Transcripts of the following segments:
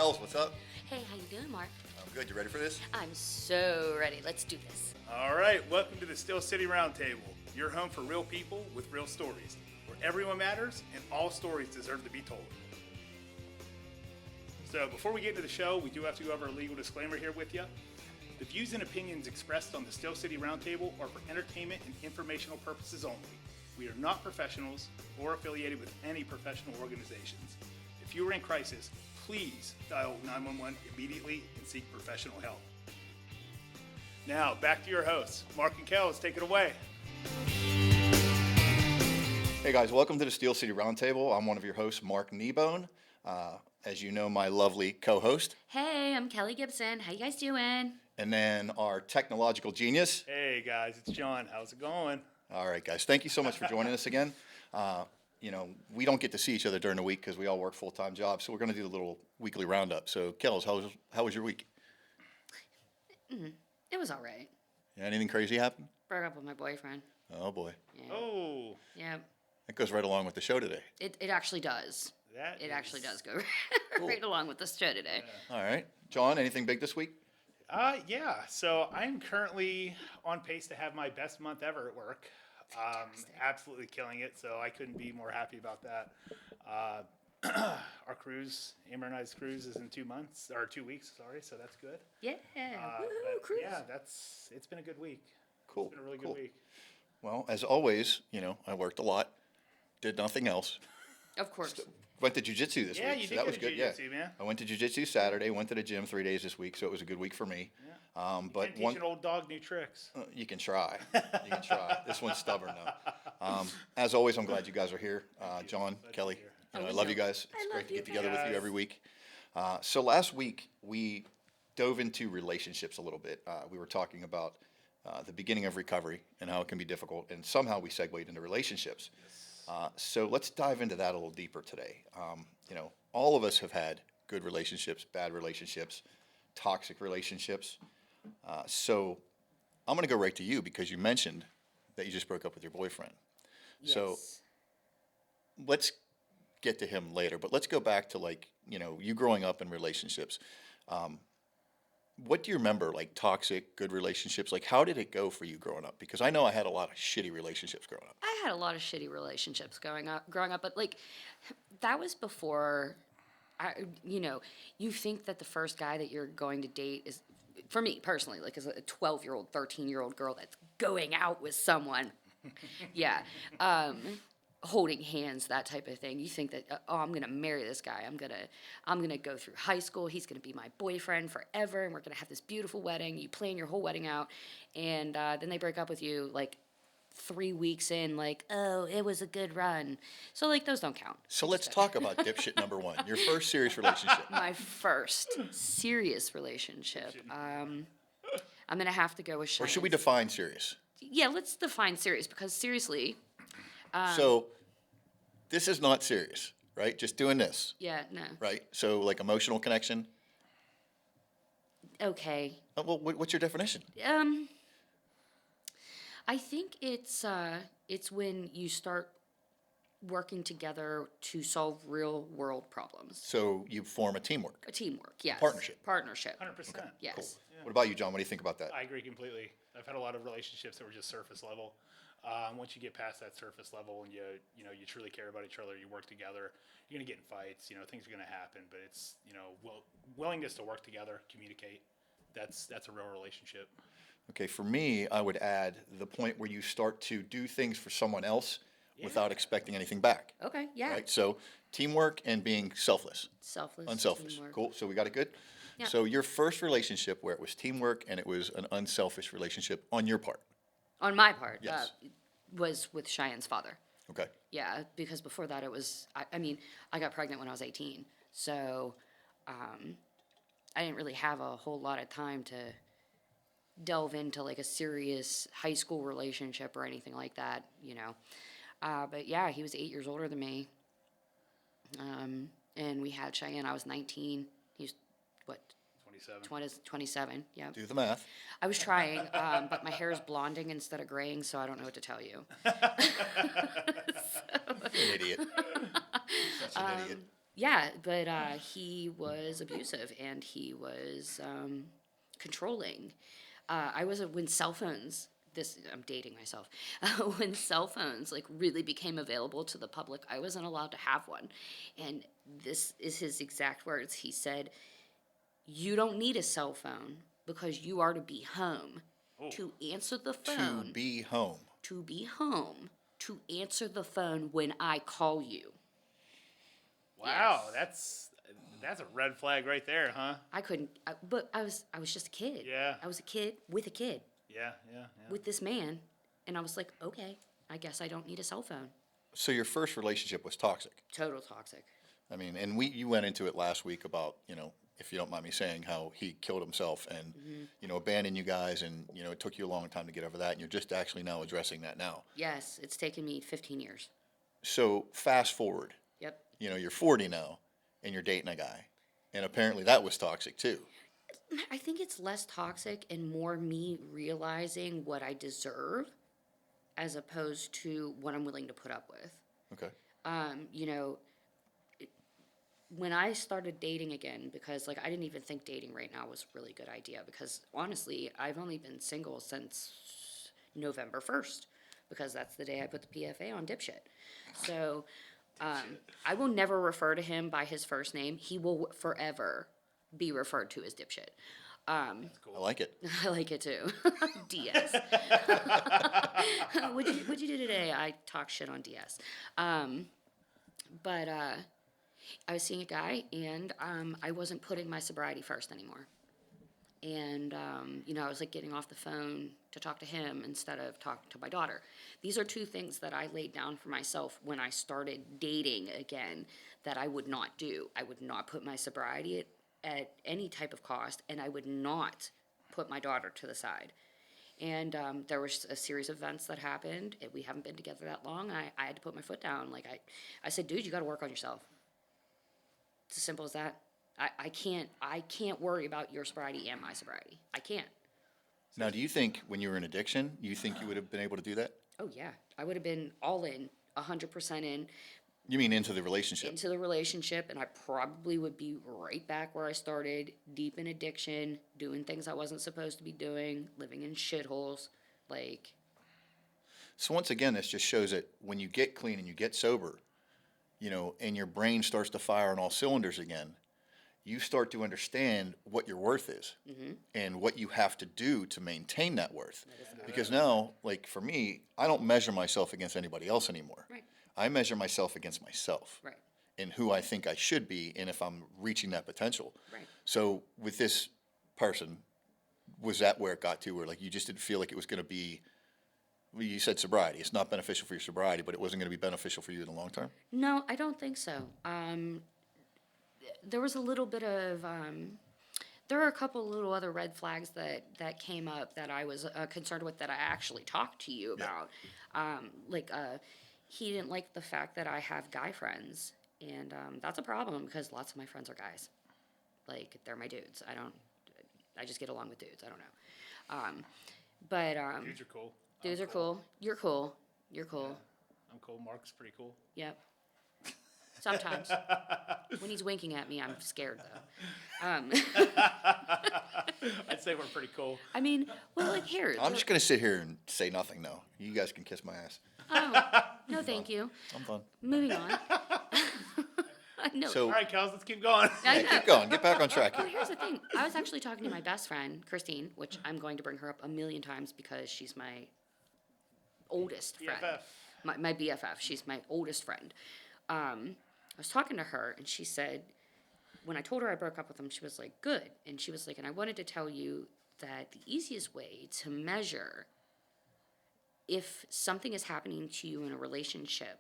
Kells, what's up? Hey, how you doing, Mark? I'm good. You ready for this? I'm so ready. Let's do this. All right, welcome to the Steel City Roundtable, your home for real people with real stories, where everyone matters and all stories deserve to be told. So before we get into the show, we do have to go over a legal disclaimer here with you. The views and opinions expressed on the Steel City Roundtable are for entertainment and informational purposes only. We are not professionals or affiliated with any professional organizations. If you are in crisis, please dial 911 immediately and seek professional help. Now, back to your hosts. Mark and Kells, take it away. Hey guys, welcome to the Steel City Roundtable. I'm one of your hosts, Mark Kneebone. As you know, my lovely co-host. Hey, I'm Kelly Gibson. How you guys doing? And then our technological genius. Hey guys, it's John. How's it going? All right, guys. Thank you so much for joining us again. We don't get to see each other during the week because we all work full-time jobs, so we're going to do a little weekly roundup. So, Kells, how was your week? It was all right. Yeah, anything crazy happen? Broke up with my boyfriend. Oh, boy. Yeah. Oh, Yeah. That goes right along with the show today. It actually does. It actually does go right along with the show today. All right. John, anything big this week? Yeah. So I'm currently on pace to have my best month ever at work. Absolutely killing it. So I couldn't be more happy about that. Our cruise, Amber and I's cruise, is in 2 months or 2 weeks. Sorry. So that's good. Yeah. Woohoo, cruise. Yeah, it's been a good week. Cool. It's been a really Cool. good week. Well, as always, I worked a lot, did nothing else. Of course. Went to jiu-jitsu this Yeah, week, you so did that go was to good. jiu-jitsu, Yeah, man. I went to jiu-jitsu Saturday, went to the gym 3 days this week, so it was a good week for me. But Can't teach an old dog new tricks. you can try. You can try. This one's stubborn though. As always, I'm glad you guys are here. John, Kelly, I love you guys. It's great to get together with you every week. So last week we dove into relationships a little bit. We were talking about the beginning of recovery and how it can be difficult, and somehow we segued into relationships. So let's dive into that a little deeper today. All of us have had good relationships, bad relationships, toxic relationships. So I'm going to go right to you because you mentioned that you just broke up with your boyfriend. Yes. So let's get to him later, but let's go back to you growing up in relationships. What do you remember, like toxic, good relationships? Like, how did it go for you growing up? Because I know I had a lot of shitty relationships growing up. I had a lot of shitty relationships growing up, but that was before. You think that the first guy that you're going to date is, for me personally, like as a 12-year-old, 13-year-old girl that's going out with someone, yeah, holding hands, that type of thing. You think that, I'm gonna marry this guy. I'm gonna go through high school. He's gonna be my boyfriend forever, and we're gonna have this beautiful wedding. You plan your whole wedding out, and then they break up with you like 3 weeks in, like, oh, it was a good run. So those don't count. So let's talk about dipshit number one, your first serious relationship. My first serious relationship. I'm gonna have to go with Cheyenne. Or should we define serious? Yeah, let's define serious, because seriously, So this is not serious, right? Just doing this, yeah, no. right? So like emotional connection. Okay. Well, what's your definition? I think it's when you start working together to solve real world problems. So you form a teamwork. A teamwork, yes. Partnership. 100%. Yes. Cool. What about you, John? What do you think about that? I agree completely. I've had a lot of relationships that were just surface level. Once you get past that surface level and you truly care about each other, you work together, you're gonna get in fights. Things are gonna happen, but it's willingness to work together, communicate. That's a real relationship. Okay, for me, I would add the point where you start to do things for someone else without expecting anything back. Okay, yeah. Right? So teamwork and being selfless. Unselfish. Teamwork. Cool. So we got it good? Yeah. So your first relationship where it was teamwork and it was an unselfish relationship on your part. On my part, Yes. Was with Cheyenne's father. Okay. Yeah, because before that it was, I got pregnant when I was 18. So I didn't really have a whole lot of time to delve into like a serious high school relationship or anything like that, But yeah, he was 8 years older than me. And we had Cheyenne. I was 19. He was, what? 27, yeah. Do the math. I was trying, but my hair is blonding instead of graying, so I don't know what to tell you. An idiot. Such an idiot. Yeah, but he was abusive and he was controlling. I was when cell phones. This I'm dating myself. When cell phones like really became available to the public, I wasn't allowed to have one, and this is his exact words. He said, "You don't need a cell phone because you are to be home, to answer the To phone, be home. to be home, to answer the phone when I call you." Wow, Yes. that's a red flag right there, huh? I couldn't, but I was just a kid. Yeah. I was a kid with a kid Yeah, yeah, yeah. with this man, and I was like, okay, I guess I don't need a cell phone. So your first relationship was toxic. Total toxic. I mean, and you went into it last week about, if you don't mind me saying, how he killed himself and, abandoned you guys, and, it took you a long time to get over that, and you're just actually now addressing that now. Yes, it's taken me 15 years. So fast forward, Yep. you're 40 now, and you're dating a guy, and apparently that was toxic too. I think it's less toxic and more me realizing what I deserve as opposed to what I'm willing to put up with. Okay. You know, when I started dating again, because like I didn't even think dating right now was a really good idea, because honestly, I've only been single since November 1st, because that's the day I put the PFA on Dipshit. So I will never refer to him by his first name. He will forever be referred to as Dipshit. I like it. I like it too. DS. What'd you do today? I talk shit on DS. But I was seeing a guy, and I wasn't putting my sobriety first anymore. And, I was like getting off the phone to talk to him instead of talking to my daughter. These are two things that I laid down for myself when I started dating again that I would not do. I would not put my sobriety at any type of cost, and I would not put my daughter to the side. And there was a series of events that happened. We haven't been together that long. I had to put my foot down. Like I said, dude, you got to work on yourself. It's as simple as that. I can't worry about your sobriety and my sobriety. I can't. Now, do you think when you were in addiction, you think you would have been able to do that? Oh yeah, I would have been all in, 100% in You mean into the relationship? into the relationship, and I probably would be right back where I started, deep in addiction, doing things I wasn't supposed to be doing, living in shitholes, like. So once again, this just shows that when you get clean and you get sober, and your brain starts to fire on all cylinders again, you start to understand what your worth is and what you have to do to maintain that worth. Because now, like for me, I don't measure myself against anybody else anymore. Right. I measure myself against myself. Right. And who I think I should be, and if I'm reaching that potential. Right. So with this person, was that where it got to, where like you just didn't feel like it was going to be? Well, you said sobriety. It's not beneficial for your sobriety, but it wasn't going to be beneficial for you in the long term? No, I don't think so. There was a little bit of, there are a couple little other red flags that came up that I was concerned with, that I actually talked to you about. He didn't like the fact that I have guy friends, and that's a problem because lots of my friends are guys. Like, they're my dudes. I just get along with dudes. I don't know. Dudes are cool. Dudes are cool. You're cool. You're cool. I'm cool. Mark's pretty cool. Yep. Sometimes. When he's winking at me, I'm scared, though. I'd say we're pretty cool. I mean, well, like, here. I'm just going to sit here and say nothing, though. You guys can kiss my ass. Oh, no, thank you. I'm fun. Moving on. I know. So, All right, Kells, let's keep going. I yeah, know. keep going. Get back on track Well, here. here's the thing. I was actually talking to my best friend, Christine, which I'm going to bring her up a million times because she's my oldest friend. BFF. My BFF. She's my oldest friend. I was talking to her, and she said, when I told her I broke up with him, she was like, good. And she was like, and I wanted to tell you that the easiest way to measure if something is happening to you in a relationship,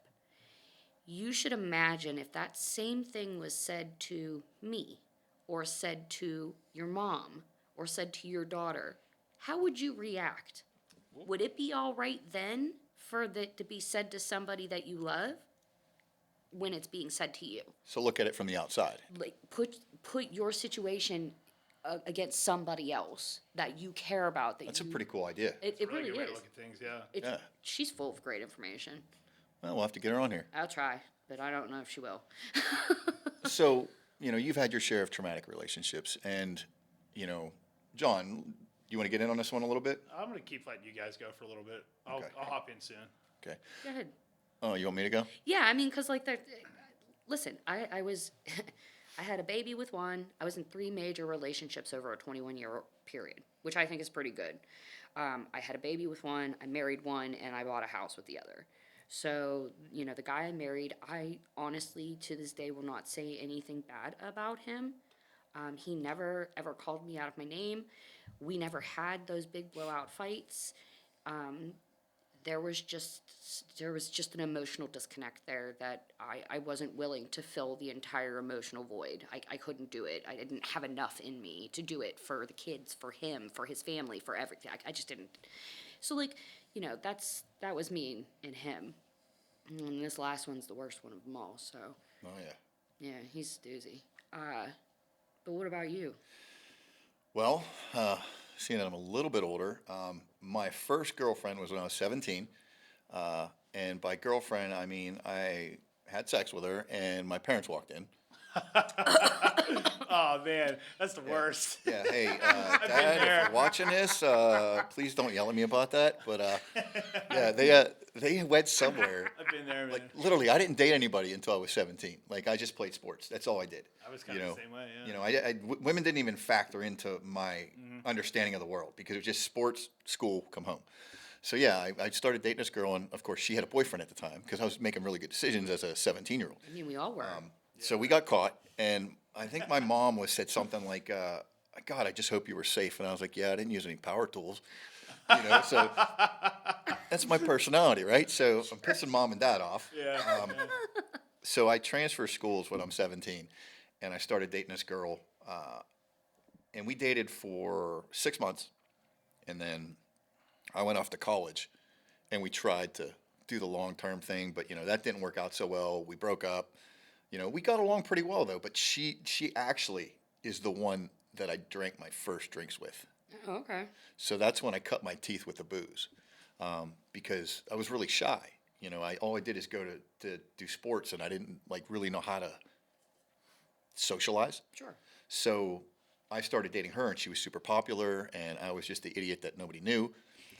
you should imagine if that same thing was said to me, or said to your mom, or said to your daughter, how would you react? Would it be all right then for it to be said to somebody that you love when it's being said to you? So look at it from the outside. Like, put your situation against somebody else that you care about. That's a pretty cool idea. It Really really good way to is. look at things, yeah. Yeah. She's full of great information. Well, we'll have to get her on here. I'll try, but I don't know if she will. So, you've had your share of traumatic relationships, and, John, you want to get in on this one a little bit? I'm going to keep letting you guys go for a little bit. I'll Okay. hop in soon. Okay. Go ahead. Oh, you want me to go? Yeah, I mean, because, listen, I was, I had a baby with one. I was in 3 major relationships over a 21-year period, which I think is pretty good. I had a baby with one, I married one, and I bought a house with the other. So, the guy I married, I honestly, to this day, will not say anything bad about him. He never, ever called me out of my name. We never had those big blowout fights. There was just an emotional disconnect there that I wasn't willing to fill the entire emotional void. I couldn't do it. I didn't have enough in me to do it for the kids, for him, for his family, for everything. I just didn't. So that was me and him. And this last one's the worst one of them all. So Oh, yeah. yeah, he's a doozy. But what about you? Well, seeing that I'm a little bit older, my first girlfriend was when I was 17. And by girlfriend, I mean I had sex with her, and my parents walked in. Oh, man. That's the worst. Yeah, hey, been Dad, there. if you're watching this, please don't yell at me about that. But yeah, they went somewhere. I've been there, man. Like literally, I didn't date anybody until I was 17. Like I just played sports. That's all I did. I was kind of the same way, yeah. Women didn't even factor into my understanding of the world because it was just sports, school, come home. So yeah, I started dating this girl, and of course she had a boyfriend at the time because I was making really good decisions as a 17-year-old. I mean, we all were. So we got caught, and I think my mom said something like, "God, I just hope you were safe." And I was like, "Yeah, I didn't use any power tools." So that's my personality, right? So I'm pissing mom and dad off. Yeah. So I transfer schools when I'm 17, and I started dating this girl, and we dated for 6 months, and then I went off to college, and we tried to do the long-term thing, but that didn't work out so well. We broke up. We got along pretty well though, but she actually is the one that I drank my first drinks with. Oh, okay. So that's when I cut my teeth with the booze, because I was really shy. All I did is go to do sports, and I didn't really know how to socialize. Sure. So I started dating her, and she was super popular, and I was just the idiot that nobody knew.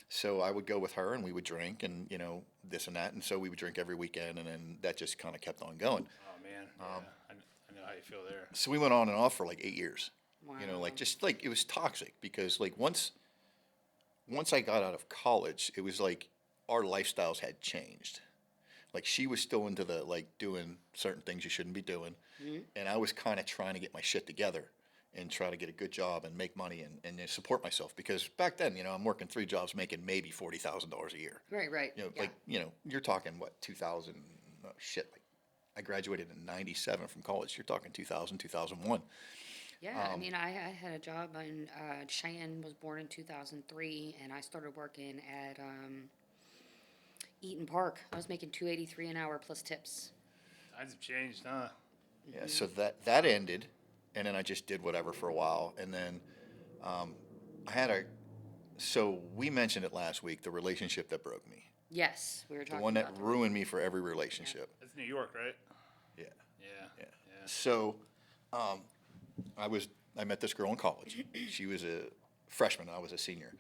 So I would go with her, and we would drink, and this and that, and so we would drink every weekend, and then that just kind of kept on going. Oh, man. Yeah. I know how you feel there. So we went on and off for like 8 years. Wow. It was toxic because once I got out of college, it was like our lifestyles had changed. Like she was still into the doing certain things you shouldn't be doing, and I was kind of trying to get my shit together and try to get a good job and make money and support myself, because back then I'm working 3 jobs making maybe $40,000 a year. Right. Yeah. You're talking what 2000 I graduated in 97 from college. You're talking 2000, 2001. Yeah, I mean, I had a job in Cheyenne was born in 2003, and I started working at Eaton Park. I was making $2.83 an hour plus tips. Times have changed, huh? Yeah, so that ended, and then I just did whatever for a while, and then so we mentioned it last week, the relationship that broke me, Yes, we were the talking one that about ruined me for every relationship. That's New York, right? Yeah. Yeah. So, I met this girl in college. She was a freshman. I was a senior,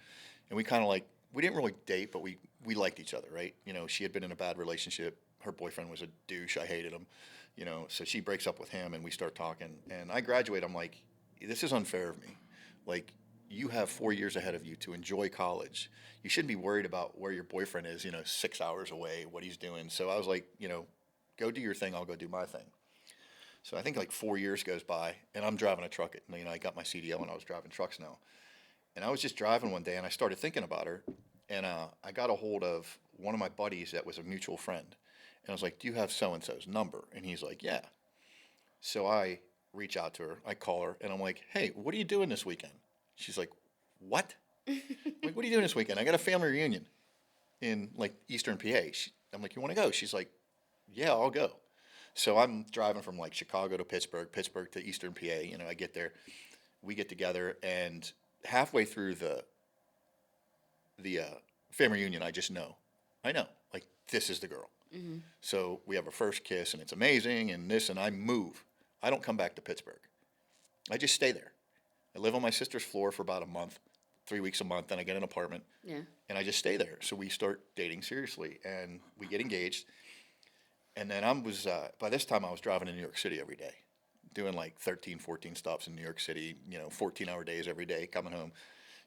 and we kind of we didn't really date, but we liked each other, right? She had been in a bad relationship. Her boyfriend was a douche. I hated him, So she breaks up with him, and we start talking. And I graduate. I'm like, this is unfair of me. Like, you have 4 years ahead of you to enjoy college. You shouldn't be worried about where your boyfriend is, 6 hours away, what he's doing. So I was like, go do your thing. I'll go do my thing. So I think 4 years goes by, and I'm driving a truck. I got my CDL, and I was driving trucks now. And I was just driving one day, and I started thinking about her. And I got a hold of one of my buddies that was a mutual friend. And I was like, do you have so-and-so's number? And he's like, yeah. So I reach out to her. I call her, and I'm like, hey, what are you doing this weekend? She's like, what? I'm like, what are you doing this weekend? I got a family reunion in Eastern PA. I'm like, you want to go? She's like, yeah, I'll go. So I'm driving from Chicago to Pittsburgh to Eastern PA. I get there, we get together, and halfway through the family reunion, I know, this is the girl. Mm-hmm. So we have our first kiss, and it's amazing, and I move I don't come back to Pittsburgh. I just stay there. I live on my sister's floor for about a month, 3 weeks a month, then I get an apartment. Yeah. And I just stay there. So we start dating seriously, and we get engaged. And then by this time I was driving to New York City every day, doing like 13, 14 stops in New York City, 14-hour days every day, coming home,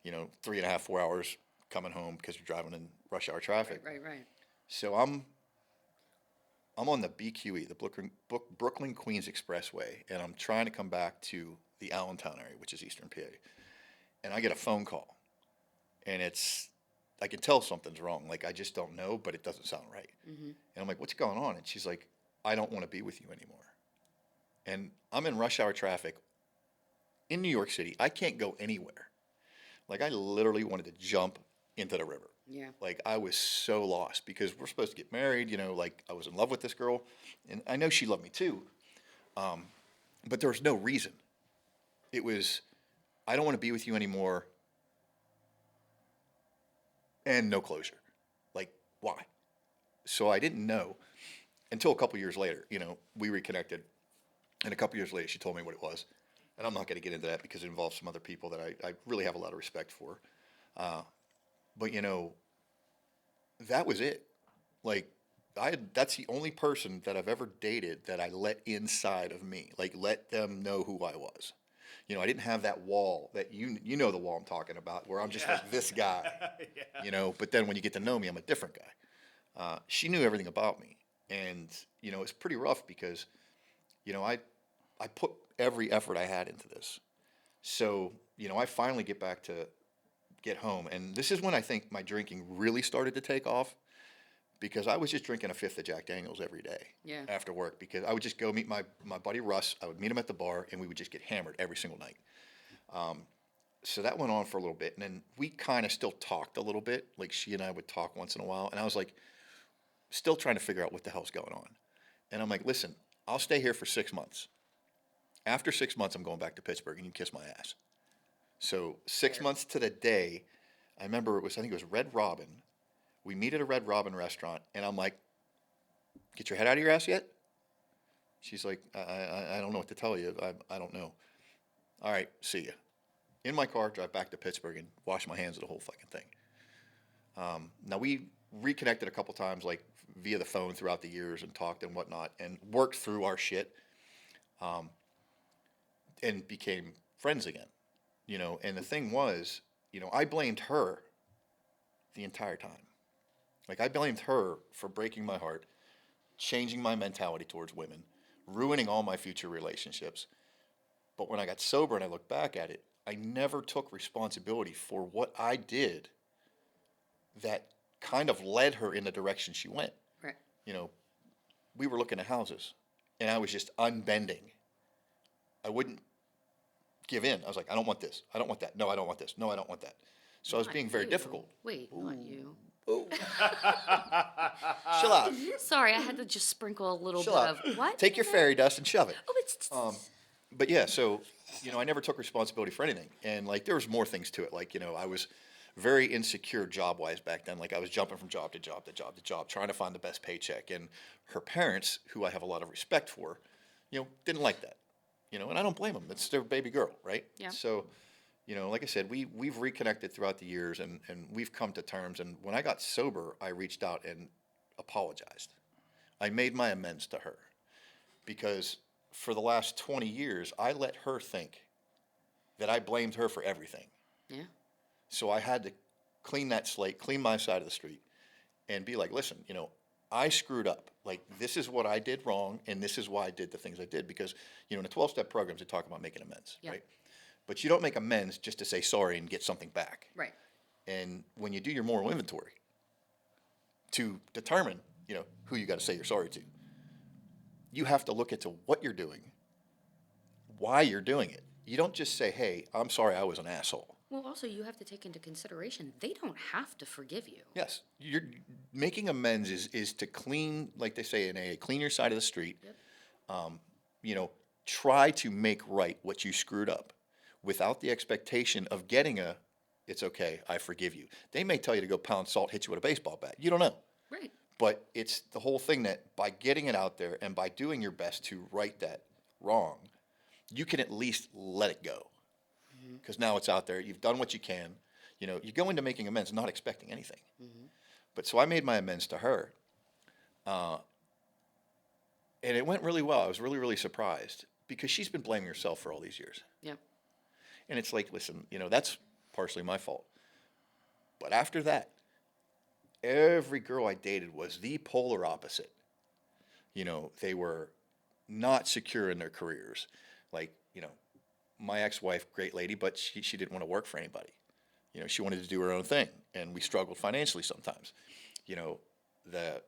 3.5, 4 hours coming home because you're driving in rush hour traffic. Right. So I'm on the BQE, the Brooklyn Queens Expressway, and I'm trying to come back to the Allentown area, which is Eastern PA. And I get a phone call, and I can tell something's wrong. Like, I just don't know, but it doesn't sound right. Mm-hmm. And I'm like, what's going on? And she's like, I don't want to be with you anymore. And I'm in rush hour traffic in New York City. I can't go anywhere. Like, I literally wanted to jump into the river. Yeah. Like, I was so lost because we're supposed to get married, like I was in love with this girl, and I know she loved me too. But there was no reason. It was, I don't want to be with you anymore, and no closure. Like, why? So I didn't know until a couple years later, we reconnected, and a couple years later she told me what it was. And I'm not going to get into that because it involves some other people that I really have a lot of respect for. But that was it. Like, that's the only person that I've ever dated that I let inside of me, like let them know who I was. I didn't have that wall that you know the wall I'm talking about, where I'm just like this guy, but then when you get to know me, I'm a different guy. She knew everything about me, and it's pretty rough because I put every effort I had into this. So I finally get home, and this is when I think my drinking really started to take off, because I was just drinking a fifth of Jack Daniels every day after work, because I would just go meet my buddy Russ. I would meet him at the bar, and we would just get hammered every single night. So that went on for a little bit, and then we kind of still talked a little bit. Like, she and I would talk once in a while, and I was like, still trying to figure out what the hell's going on. And I'm like, listen, I'll stay here for 6 months. After 6 months, I'm going back to Pittsburgh, and you kiss my ass. So 6 months to the day, I remember I think it was Red Robin. We meet at a Red Robin restaurant, and I'm like, get your head out of your ass yet? She's like, I don't know what to tell you. I don't know. All right, see ya. In my car, drive back to Pittsburgh and wash my hands of the whole fucking thing. Now, we reconnected a couple times, like via the phone throughout the years, and talked and whatnot, and worked through our shit, and became friends again. And the thing was, I blamed her the entire time. Like, I blamed her for breaking my heart, changing my mentality towards women, ruining all my future relationships. But when I got sober and I look back at it, I never took responsibility for what I did that kind of led her in the direction she went. Right. We were looking at houses, and I was just unbending. I wouldn't give in. I was like, I don't want this. I don't want that. No, I don't want this. No, I don't want that. So I was being very difficult. Wait, not you. Oh. Chill out. Sorry, I had to just sprinkle a little Chill bit out. of what? Take your fairy dust and shove it. Oh, it's. But yeah, so, I never took responsibility for anything. And, like, there was more things to it. Like, I was very insecure job-wise back then. Like, I was jumping from job to job to job to job, trying to find the best paycheck. And her parents, who I have a lot of respect for, didn't like that. And I don't blame them. It's their baby girl, right? Yeah. So, like I said, we've reconnected throughout the years, and we've come to terms. And when I got sober, I reached out and apologized. I made my amends to her, because for the last 20 years, I let her think that I blamed her for everything. Yeah. So I had to clean that slate, clean my side of the street, and be like, listen, I screwed up. Like, this is what I did wrong, and this is why I did the things I did. Because, in the 12-step programs, they talk about making amends, right? But you don't make amends just to say sorry and get something back. Right. And when you do your moral inventory to determine, who you got to say you're sorry to, you have to look into what you're doing, why you're doing it. You don't just say, hey, I'm sorry I was an asshole. Well, also, you have to take into consideration, they don't have to forgive you. Yes. You're making amends is to clean, like they say in AA, clean your side of the street. Yep. Try to make right what you screwed up without the expectation of getting it's okay, I forgive you. They may tell you to go pound salt, hit you with a baseball bat. You don't know. Right. But it's the whole thing that by getting it out there and by doing your best to right that, wrong, you can at least let it go. Because now it's out there. You've done what you can. You know, you go into making amends not expecting anything. But so I made my amends to her. And it went really well. I was really, really surprised because she's been blaming herself for all these years. Yeah. And it's like, listen, you know, that's partially my fault. But after that, every girl I dated was the polar opposite. You know, they were not secure in their careers. Like, you know, my ex-wife, great lady, but she didn't want to work for anybody. You know, she wanted to do her own thing, and we struggled financially sometimes. You know, the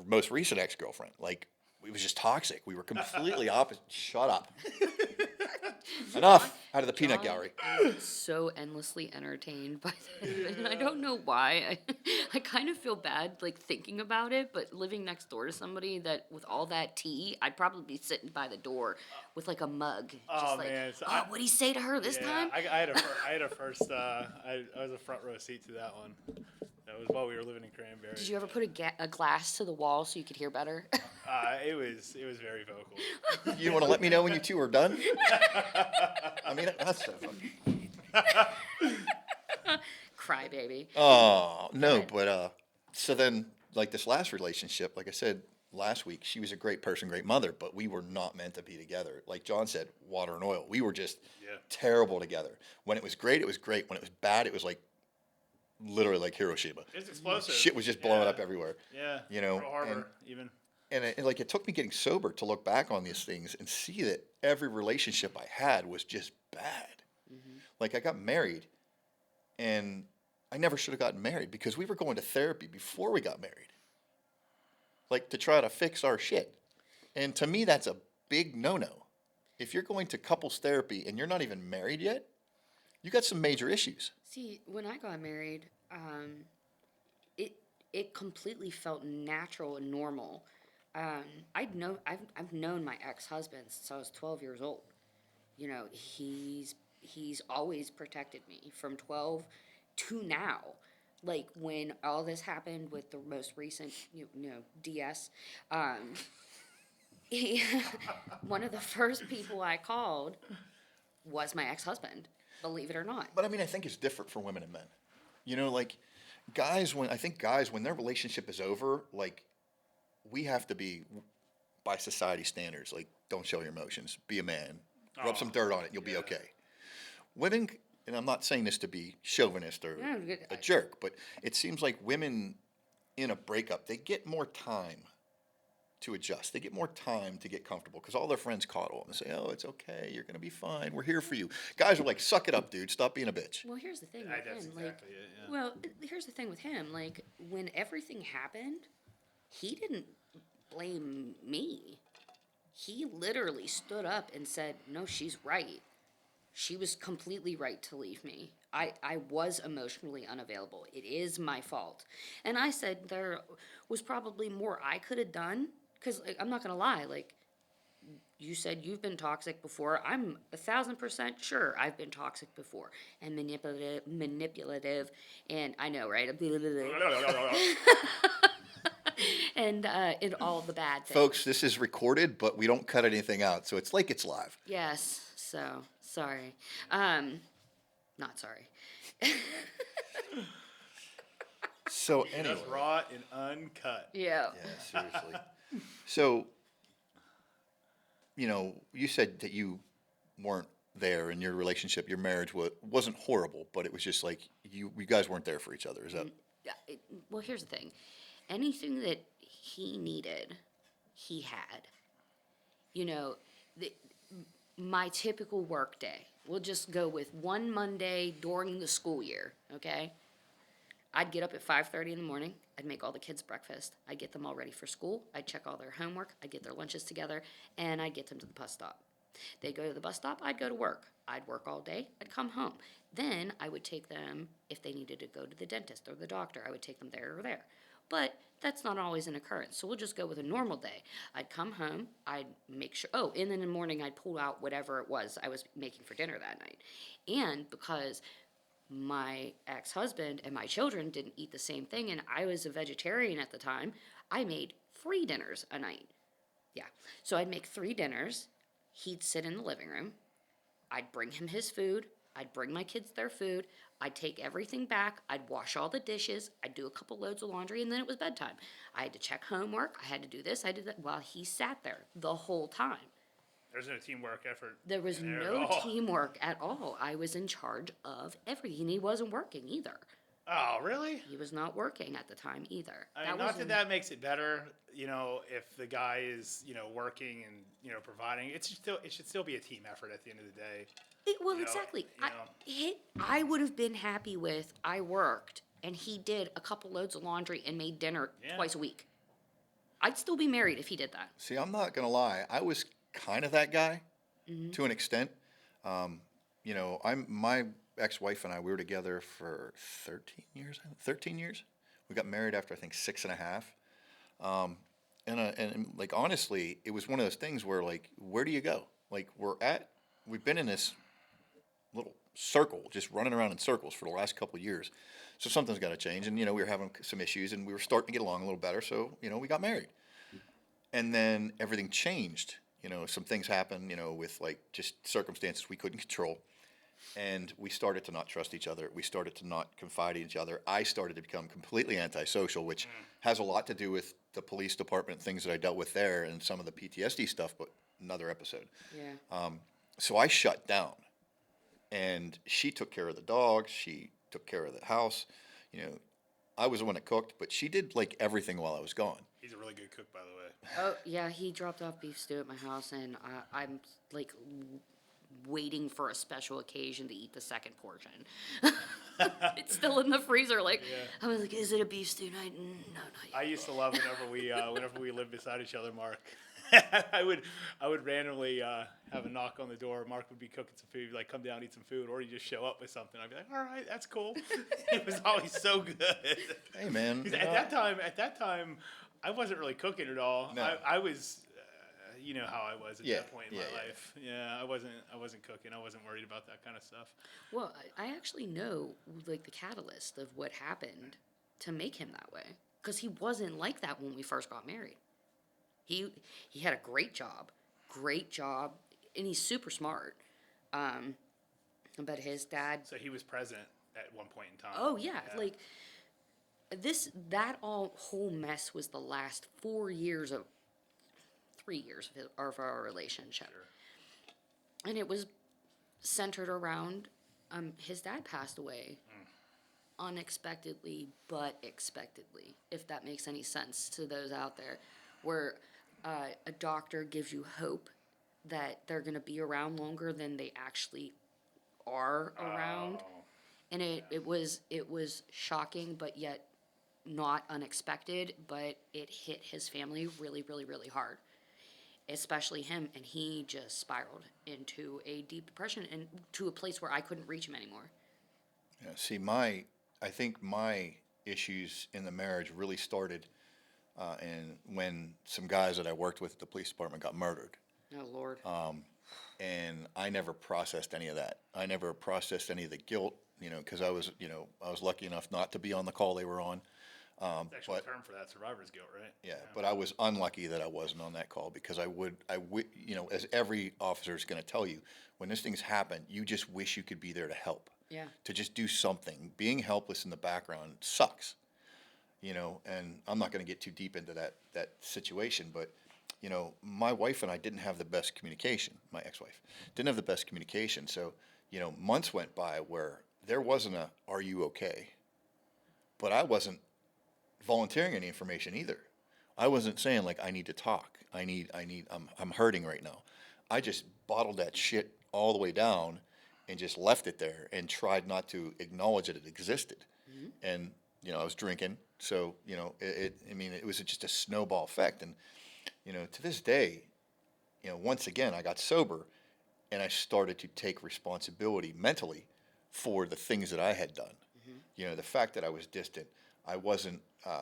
most recent ex-girlfriend, like, it was just toxic. We were completely opposite. Shut up. Enough out of the peanut gallery. I'm so endlessly entertained by this, and I don't know why. I kind of feel bad, like, thinking about it, but living next door to somebody that, with all that tea, I'd probably be sitting by the door with, like, a mug. Just like, man, so what'd he say to her this time? I had a first. I was a front row seat to that one. That was while we were living in Cranberry. Did you ever put a glass to the wall so you could hear better? It was very vocal. You want to let me know when you two are done? I mean, that's so funny. Crybaby. Oh, no, but so then, like this last relationship, like I said last week, she was a great person, great mother, but we were not meant to be together. Like John said, water and oil. We were just terrible together. When it was great, it was great. When it was bad, it was like literally like Hiroshima. It's explosive. Shit was just blowing up everywhere. Yeah. You know, Pearl Harbor, even. And like it took me getting sober to look back on these things and see that every relationship I had was just bad. Like I got married, and I never should have gotten married because we were going to therapy before we got married, like to try to fix our shit. And to me, that's a big no-no. If you're going to couples therapy and you're not even married yet, you got some major issues. See, when I got married, it completely felt natural and normal. I've known my ex-husband since I was 12 years old. You know, he's always protected me from 12 to now. Like when all this happened with the most recent, DS, one of the first people I called was my ex-husband. Believe it or not. But I mean, I think it's different for women and men. You know, like guys, when their relationship is over, like we have to be, by society standards, like don't show your emotions, be a man, rub some dirt on it, you'll be okay. Women, and I'm not saying this to be chauvinist or a jerk, but it seems like women in a breakup, they get more time to adjust. They get more time to get comfortable because all their friends coddle and say, "Oh, it's okay. You're gonna be fine. We're here for you." Guys are like, "Suck it up, dude. Stop being a bitch." Well, here's the thing with That's him. exactly it. Yeah. Well, here's the thing with him. Like, when everything happened, he didn't blame me. He literally stood up and said, "No, she's right. She was completely right to leave me. I was emotionally unavailable. It is my fault." And I said there was probably more I could have done. Because I'm not going to lie, like, you said you've been toxic before. I'm 1,000% sure I've been toxic before. And manipulative, and I know, right? And in all the bad things. Folks, this is recorded, but we don't cut anything out, so it's like it's live. Yes, so, sorry. Not sorry. So anyway. That's raw and uncut. Yeah. Yeah, seriously. So, you know, you said that you weren't there in your relationship. Your marriage wasn't horrible, but it was just like you guys weren't there for each other. Is that? Well, here's the thing. Anything that he needed, he had. You know, my typical work day. We'll just go with one Monday during the school year, okay? I'd get up at 5:30 in the morning. I'd make all the kids breakfast. I'd get them all ready for school. I'd check all their homework. I'd get their lunches together, and I'd get them to the bus stop. They'd go to the bus stop. I'd go to work. I'd work all day. I'd come home. Then I would take them, if they needed to go to the dentist or the doctor, I would take them there or there. But that's not always an occurrence, so we'll just go with a normal day. I'd come home. I'd make sure, and then in the morning I'd pull out whatever it was I was making for dinner that night. And because my ex-husband and my children didn't eat the same thing, and I was a vegetarian at the time, I made 3 dinners a night. Yeah. So I'd make 3 dinners, he'd sit in the living room. I'd bring him his food. I'd bring my kids their food. I'd take everything back. I'd wash all the dishes. I'd do a couple loads of laundry, and then it was bedtime. I had to check homework. I had to do this. I did that while he sat there the whole time. There's no teamwork effort. There was in there at no all. teamwork at all. I was in charge of everything. And he wasn't working either. Oh, really? He was not working at the time either. I mean, not that that makes it better, if the guy is, working and, providing. It should still be a team effort at the end of the day. Exactly. you know. I would have been happy with I worked and he did a couple loads of laundry and made dinner Yeah. twice a week. I'd still be married if he did that. See, I'm not going to lie. I was kind of that guy to an extent. My ex-wife and I, we were together for 13 years. 13 years. We got married after, I think, 6.5. And like, honestly, it was one of those things where, like, where do you go? Like, we've been in this little circle, just running around in circles for the last couple of years. So something's got to change. And, we were having some issues and we were starting to get along a little better. So, we got married. And then everything changed. Some things happened, with like just circumstances we couldn't control. And we started to not trust each other. We started to not confide in each other. I started to become completely antisocial, which has a lot to do with the police department, things that I dealt with there, and some of the PTSD stuff, but another episode. Yeah. So I shut down. And she took care of the dogs. She took care of the house. I was the one that cooked, but she did like everything while I was gone. He's a really good cook, by the way. Oh, yeah, he dropped off beef stew at my house, and I'm, like, waiting for a special occasion to eat the second portion. It's still in the freezer, like, I was like, is it a beef stew night? No, not yet. I used to love whenever we lived beside each other, Mark. I would randomly have a knock on the door. Mark would be cooking some food, like come down, eat some food, or he'd just show up with something. I'd be like, all right, that's cool. It was always so good. Hey, man. 'Cause at that time, I wasn't really cooking at all. No. I was, how I was at Yeah, that point in my yeah. life. Yeah, I wasn't cooking. I wasn't worried about that kind of stuff. Well, I actually know, like, the catalyst of what happened to make him that way. Because he wasn't like that when we first got married. He had a great job, and he's super smart. But his dad. So he was present at one point in time. Oh yeah, like that whole mess was the last 3 years of our relationship, and it was centered around his dad passed away unexpectedly, but expectedly, if that makes any sense to those out there, where a doctor gives you hope that they're going to be around longer than they actually are around. Oh. And it was shocking, but yet not unexpected, but it hit his family really, really, really hard, especially him, and he just spiraled into a deep depression and to a place where I couldn't reach him anymore. Yeah, see, I think my issues in the marriage really started and when some guys that I worked with at the police department got murdered. Oh, Lord. And I never processed any of that. I never processed any of the guilt, because I was lucky enough not to be on the call they were on. It's actually a term for that, survivor's guilt, right? Yeah, but I was unlucky that I wasn't on that call because I would, as every officer is going to tell you, when these things happen, you just wish you could be there to help. Yeah. To just do something. Being helpless in the background sucks, and I'm not going to get too deep into that situation, but, my wife and I didn't have the best communication, my ex-wife, didn't have the best communication, so, months went by where there wasn't are you okay? But I wasn't volunteering any information either. I wasn't saying like, I need to talk. I'm hurting right now. I just bottled that shit all the way down and just left it there and tried not to acknowledge that it existed. Mm-hmm. And, I was drinking. So, it was just a snowball effect. And, to this day, once again, I got sober and I started to take responsibility mentally for the things that I had done. Mm-hmm. The fact that I was distant, I wasn't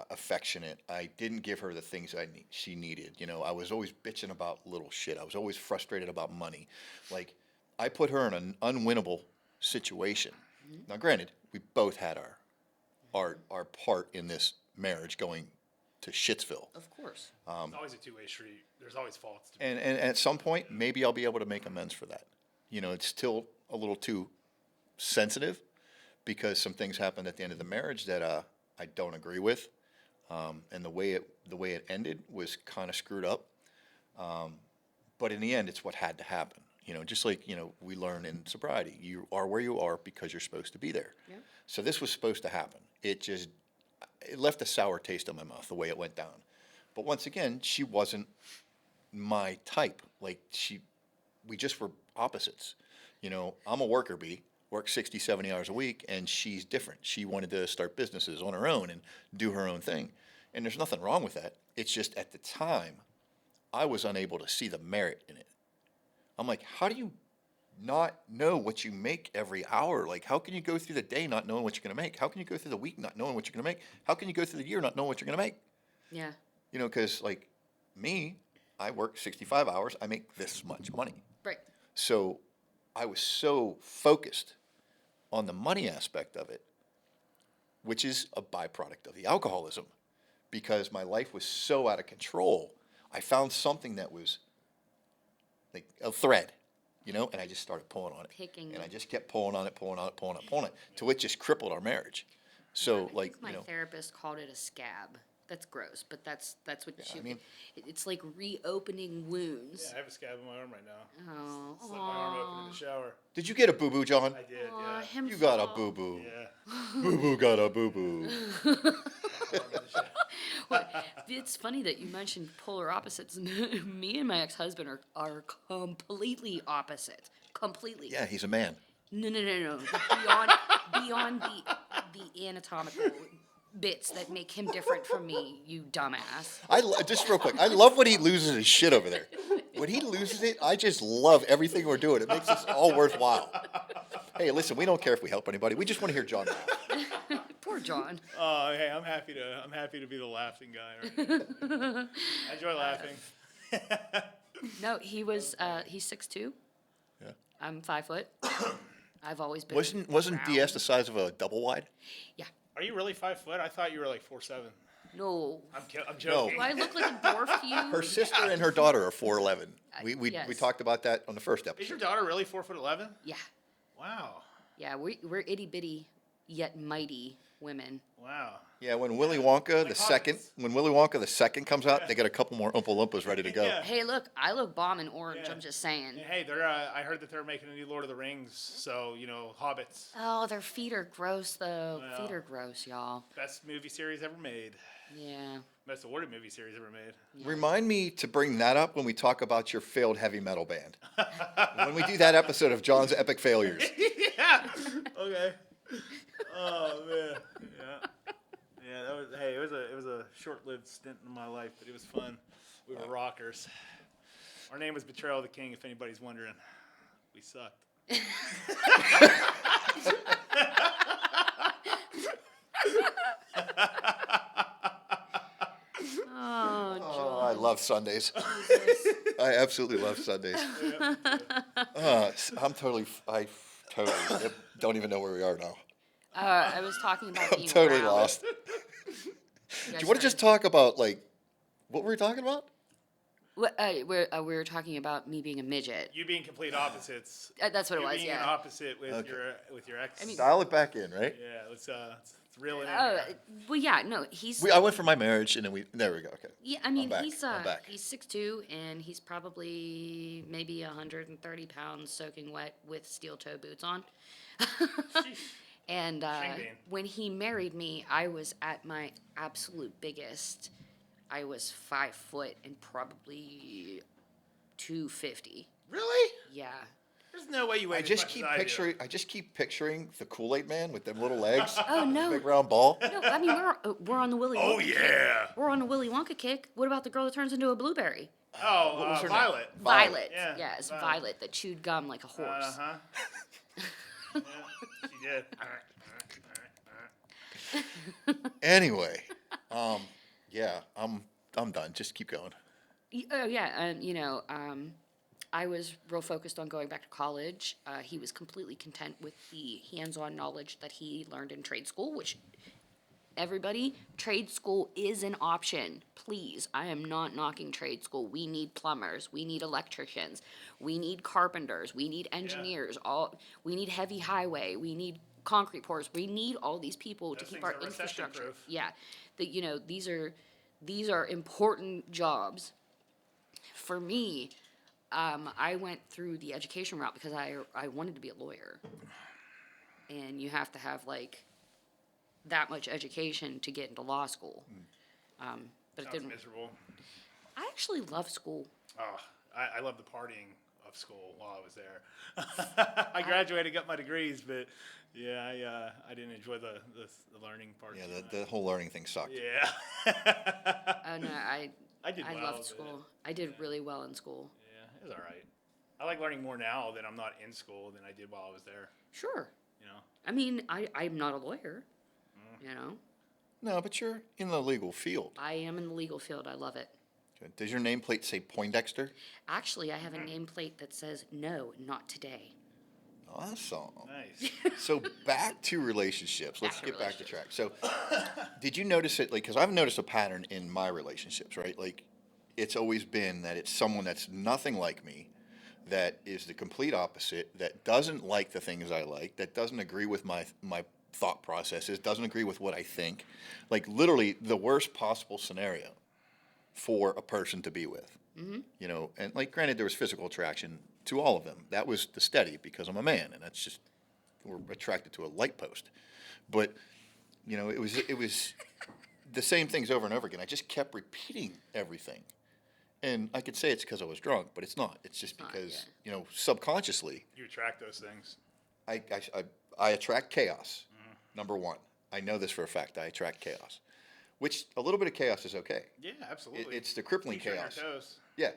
affectionate. I didn't give her the things she needed. I was always bitching about little shit. I was always frustrated about money. Like, I put her in an unwinnable situation. Mm-hmm. Now, granted, we both had our part in this marriage going to Shitsville. Of course. It's always a two-way street. There's always faults. To And at some point, maybe I'll be able to make amends for that. It's still a little too sensitive because some things happened at the end of the marriage that I don't agree with, and the way it ended was kind of screwed up. But in the end, it's what had to happen. Just like we learn in sobriety, you are where you are because you're supposed to be there. Yeah. So this was supposed to happen. It left a sour taste in my mouth the way it went down. But once again, she wasn't my type. We just were opposites. I'm a worker bee, work 60, 70 hours a week, and she's different. She wanted to start businesses on her own and do her own thing. And there's nothing wrong with that. It's just at the time, I was unable to see the merit in it. I'm like, how do you not know what you make every hour? Like, how can you go through the day not knowing what you're going to make? How can you go through the week not knowing what you're going to make? How can you go through the year not knowing what you're going to make? Yeah. Because like me, I work 65 hours. I make this much money. Right. So I was so focused on the money aspect of it, which is a byproduct of the alcoholism, because my life was so out of control. I found something that was like a thread, and I just started pulling on it. Picking. And I just kept pulling on it, till it just crippled our marriage. So I like, think my therapist called it a scab. That's gross, but that's what Yeah, you. I mean- It's like reopening wounds. Yeah, I have a scab on my arm right now. Oh, Slit my arm open in the shower. did you get a boo-boo, John? I did, aw, yeah. him You got a fall. boo-boo. Yeah. Boo-boo got a boo-boo. It's funny that you mentioned polar opposites. Me and my ex-husband are completely opposite. Completely. Yeah, he's a man. No. Beyond the anatomical bits that make him different from me, you dumbass. Just real quick, I love when he loses his shit over there. When he loses it, I just love everything we're doing. It makes this all worthwhile. Hey, listen, we don't care if we help anybody. We just want to hear John laugh. Poor John. Oh, hey, I'm happy to be the laughing guy. Right? I enjoy laughing. No, he's 6'2". Yeah. I'm 5 foot. I've always been. Wasn't round. DS the size of a double wide? Yeah. Are you really 5 foot? I thought you were like 4'7". No. I'm joking. Do I look like a dwarf to you? Her sister and her daughter are 4'11". We Yes. talked about that on the first Is your episode. daughter really 4'11"? Yeah. Wow. Yeah, we're itty bitty yet mighty women. Wow. Yeah, when Willy Wonka Like the second comes out, they got a couple more Oompa Loompas ready to go. Yeah. Hey, look, I look bomb in orange. Yeah. I'm just saying. And hey, I heard that they're making a new Lord of the Rings, so Hobbits, Oh, their feet are gross though. Well. Feet are gross, y'all. best movie series ever made, Yeah. best awarded movie series ever made. Remind me to bring that up when we talk about your failed heavy metal band. When we do that episode of John's epic failures. Yeah. Okay. Oh man. Yeah. Yeah. That was. Hey, it was a short-lived stint in my life, but it was fun. We were rockers. Our name was Betrayal of the King. If anybody's wondering, we sucked. Oh, Oh, I love Sundays. I absolutely love Sundays. I totally don't even know where we are now. I was talking about I'm being totally round. lost. You Do guys you want to just heard? talk about what were we talking about? We were talking about me being a midget. You being complete opposites. That's what it You was. being an Yeah. opposite with Okay. your ex. I mean- Dial it back in, right? yeah. Let's reel it in. Oh, here. well, yeah. No, he's. I went for my marriage, and then there we go. Okay. Yeah, I mean, back. he's I'm back. he's 6'2", and he's probably maybe 130 pounds soaking wet with steel toe boots on. And Shame Bane. when he married me, I was at my absolute biggest. I was 5 foot and probably 250. Really? Yeah. There's no way you weigh I as just much keep as I do. picturing the Kool-Aid Man with them little legs, Oh no. big round ball. No, I mean we're on the Willy. Oh Wonka kick. yeah. We're on the Willy Wonka kick. What about the girl that turns into a blueberry? Oh, What was her name? Violet. Violet. Yeah, Yes, Violet. Violet that chewed gum like a horse. Uh huh. Yeah, she did. Anyway, yeah, I'm done. Just keep going. Oh yeah, and I was real focused on going back to college. He was completely content with the hands-on knowledge that he learned in trade school, which everybody, trade school is an option. Please, I am not knocking trade school. We need plumbers, we need electricians, we need carpenters, we need engineers, we need heavy highway, we need concrete pourers. We need all these people to Those keep things our are recession infrastructure. proof. Yeah, that these are important jobs. For me, I went through the education route because I wanted to be a lawyer, and you have to have like that much education to get into law school. But it Sounds didn't. miserable. I actually love school. Oh, I love the partying of school while I was there. I graduated, got my degrees, but yeah, I didn't enjoy the learning part. Yeah, too much. the whole learning thing sucked. Yeah. Oh no, I did well, loved but- school. I did really well in school. Yeah, it was all right. I like learning more now that I'm not in school than I did while I was there. Sure. You know. I mean, I'm not a lawyer. You know, No, but you're in the legal field. I am in the legal field. I love it. Good. Does your nameplate say Poindexter? Actually, I have a nameplate that says "No, not today." Awesome. Nice. So back to relationships. Let's Back to get back to track. So, did you notice it? Like, because I've noticed a pattern in my relationships, right? Like, it's always been that it's someone that's nothing like me, that is the complete opposite, that doesn't like the things I like, that doesn't agree with my thought processes, doesn't agree with what I think. Like, literally, the worst possible scenario for a person to be with. You know, and like, granted, there was physical attraction to all of them. That was the steady because I'm a man, and that's just, we're attracted to a light post. But, you know, it was the same things over and over again. I just kept repeating everything. And I could say it's because I was drunk, but it's not. It's just not, because, yeah. you know, subconsciously, You attract those things. I attract chaos, number one. I know this for a fact. I attract chaos, which a little bit of chaos is okay. Yeah, absolutely. It's the crippling Keeps you on your chaos. toes. Yeah,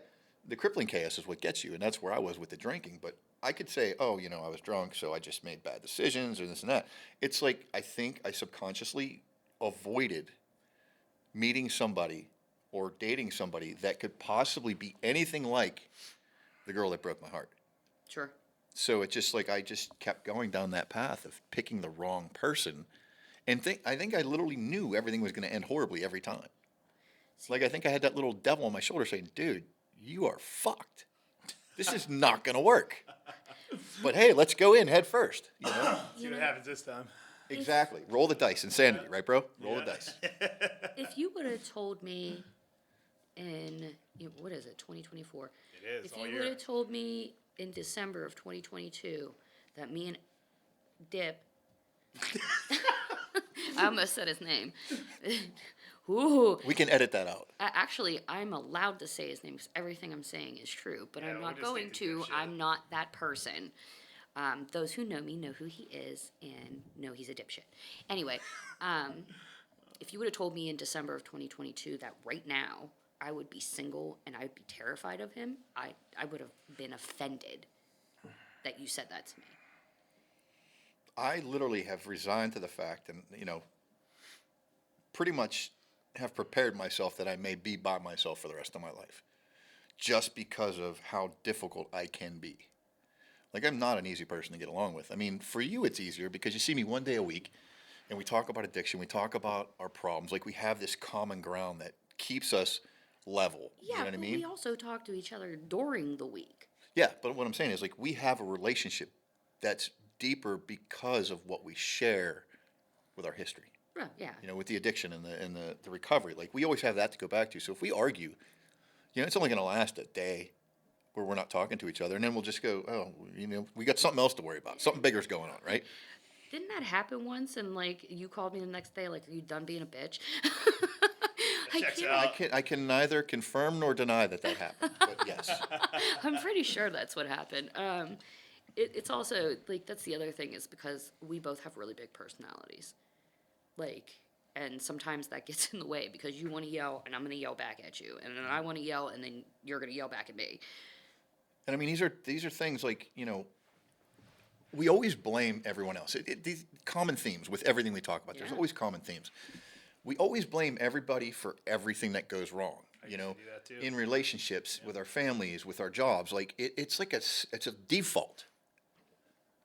the crippling chaos is what gets you, and that's where I was with the drinking. But I could say, oh, you know, I was drunk, so I just made bad decisions or this and that. It's like I think I subconsciously avoided meeting somebody or dating somebody that could possibly be anything like the girl that broke my heart. Sure. So it's just like I just kept going down that path of picking the wrong person, and I think I literally knew everything was going to end horribly every time. Like I think I had that little devil on my shoulder saying, "Dude, you are fucked. This is not going to work." But hey, let's go in head first. You know? See what happens this time. Exactly. Roll the dice. Insanity, right, bro? Roll the Yeah. dice. If you would have told me in, what is it, 2024? It is, If all you year. would have told me in December of 2022 that me and Dip, I almost said his name. Ooh. We can edit that out. Actually, I'm allowed to say his name because everything I'm saying is true, but Yeah, I'm we'll not just going stick to to. dipshit. I'm not that person. Those who know me know who he is and know he's a dipshit. Anyway, if you would have told me in December of 2022 that right now I would be single and I'd be terrified of him, I would have been offended that you said that to me. I literally have resigned to the fact, and you know, pretty much have prepared myself that I may be by myself for the rest of my life, just because of how difficult I can be. Like, I'm not an easy person to get along with. I mean, for you it's easier because you see me one day a week, and we talk about addiction, we talk about our problems. Like, we have this common ground that keeps us level. Yeah, You know what I but mean? we also talk to each other during the week. Yeah, but what I'm saying is, like, we have a relationship that's deeper because of what we share with our history. Oh, yeah. You know, with the addiction and the recovery. Like, we always have that to go back to. So if we argue, you know, it's only going to last a day where we're not talking to each other, and then we'll just go, oh, you know, we got something else to worry about. Something bigger's going on, right? Didn't that happen once? And like, you called me the next day, like, are you done being a bitch? I checks can't- out. I can neither confirm nor deny that happened, but yes. I'm pretty sure that's what happened. It's also like that's the other thing is because we both have really big personalities, like, and sometimes that gets in the way because you want to yell and I'm going to yell back at you, and then I want to yell and then you're going to yell back at me. And I mean, these are things like, you know, we always blame everyone else. These common themes with everything we talk about. There's Yeah. always common themes. We always blame everybody for everything that goes wrong. You used to know, do that too. in relationships, with our families, with our jobs. Like, it's like it's a default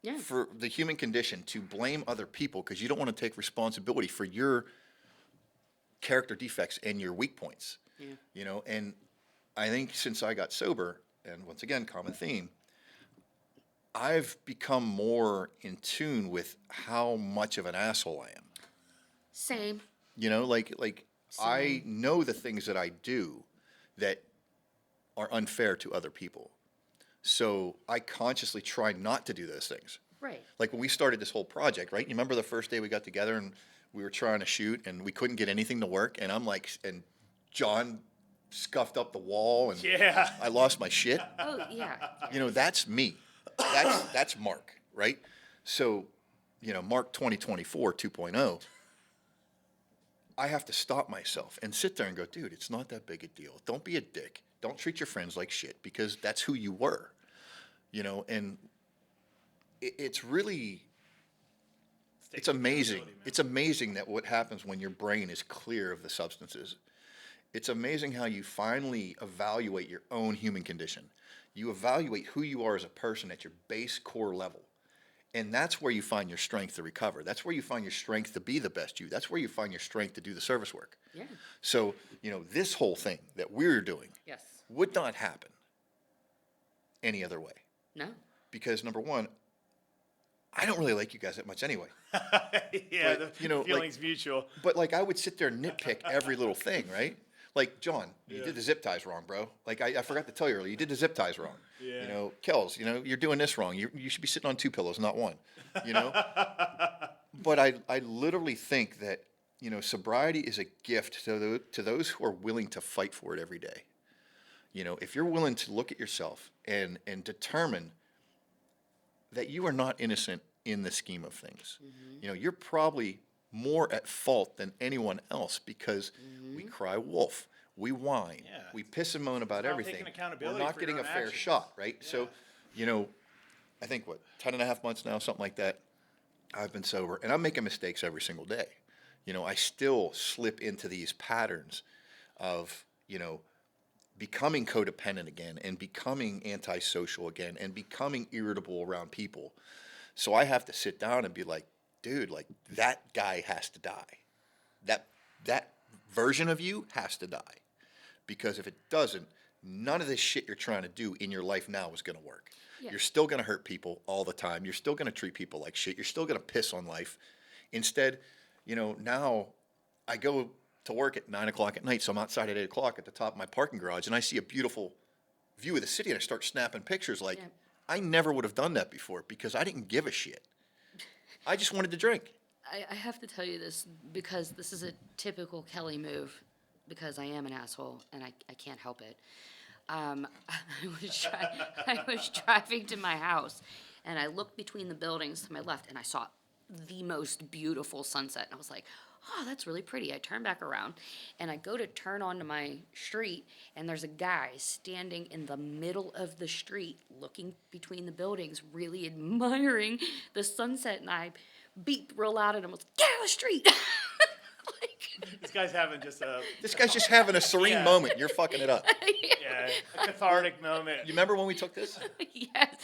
Yeah. for the human condition to blame other people because you don't want to take responsibility for your character defects and your weak points. Yeah. You know, and I think since I got sober, and once again, common theme, I've become more in tune with how much of an asshole I am. Same. You know, like I know the things that I do that are unfair to other people. So I consciously try not to do those things. Right. Like when we started this whole project, right? You remember the first day we got together and we were trying to shoot and we couldn't get anything to work, and I'm like, and John scuffed up the wall and Yeah. I lost my shit. Oh yeah. You know, that's me. That's Mark, right? So, you know, Mark 2024 2.0, I have to stop myself and sit there and go, dude, it's not that big a deal. Don't be a dick. Don't treat your friends like shit, because that's who you were. You know, and it's really, it's amazing. It's amazing that what happens when your brain is clear of the substances. It's amazing how you finally evaluate your own human condition. You evaluate who you are as a person at your base core level. And that's where you find your strength to recover. That's where you find your strength to be the best you. That's where you find your strength to do the service work. Yeah. So, you know, this whole thing that we're doing Yes. would not happen any other way. No. Because number one, I don't really like you guys that much anyway. Yeah, But, the you know, feeling's mutual. But like I would sit there and nitpick every little thing, right? Like, John, you did the zip ties wrong, bro. Like I forgot to tell you earlier, you did the zip ties wrong. Yeah. You know, Kells, you know, you're doing this wrong. You should be sitting on 2 pillows, not 1. You know? But I literally think that, you know, sobriety is a gift to those who are willing to fight for it every day. You know, if you're willing to look at yourself and determine that you are not innocent in the scheme of things. You know, you're probably more at fault than anyone else, because we cry wolf, we whine, Yeah. we piss and moan about about everything. taking accountability We're not for getting your a own fair actions. shot, right? So, you know, I think 10 and a half months now, something like that, I've been sober, and I'm making mistakes every single day. You know, I still slip into these patterns of, you know, becoming codependent again and becoming antisocial again and becoming irritable around people. So I have to sit down and be like, dude, like that guy has to die. That version of you has to die. Because if it doesn't, none of this shit you're trying to do in your life now is going to work. Yeah. You're still going to hurt people all the time. You're still going to treat people like shit. You're still going to piss on life. Instead, you know, now I go to work at 9 o'clock at night, so I'm outside at 8 o'clock at the top of my parking garage, and I see a beautiful view of the city, and I start snapping pictures like, Yeah. I never would have done that before because I didn't give a shit. I just wanted to drink. I have to tell you this because this is a typical Kelly move, because I am an asshole and I can't help it. I was driving to my house, and I looked between the buildings to my left, and I saw the most beautiful sunset. And I was like, oh, that's really pretty. I turn back around, and I go to turn onto my street, and there's a guy standing in the middle of the street looking between the buildings, really admiring the sunset. And I beeped real loud at him. I was like, get out of the street. Like, This guy's having just a This guy's just having a serene Yeah. moment, and you're fucking it up. a cathartic moment. You remember when we took this? yes.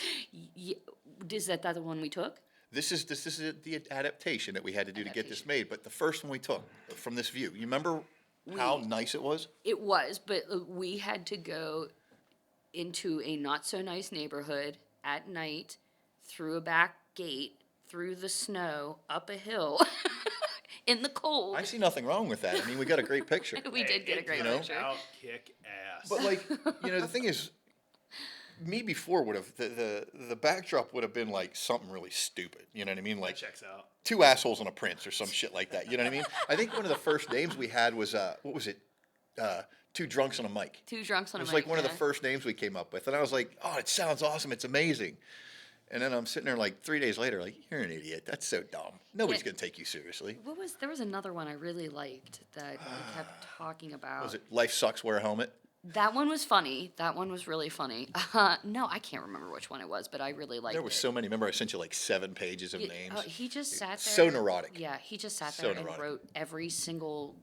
Is that the one we took? This is the adaptation that we had to do to get this made. But the first one we took from this view, you remember how nice it was? It was, but we had to go into a not so nice neighborhood at night, through a back gate, through the snow, up a hill, in the cold. I see nothing wrong with that. I mean, we got a great picture. We did get a great You know? picture. Out, kick ass. But like, you know, the thing is, me before would have the backdrop would have been like something really stupid. You know what I mean? Like checks out. 2 assholes and a prince or some shit like that. You know what I mean? I think one of the first names we had was what was it? 2 drunks on a mic. 2 drunks on It a was mic. like one of the first names we came up with, and I was like, "Oh, it sounds awesome! It's amazing." And then I'm sitting there like 3 days later, like, "You're an idiot. That's so dumb. Nobody's Yeah. gonna take you seriously." There was another one I really liked that we kept talking about. Was it "Life Sucks, Wear a Helmet"? That one was funny. That one was really funny. No, I can't remember which one it was, but I really liked it. There were so many. Remember, I sent you like 7 pages of names. He just sat there. So neurotic. Yeah, he just sat So there and neurotic. wrote every single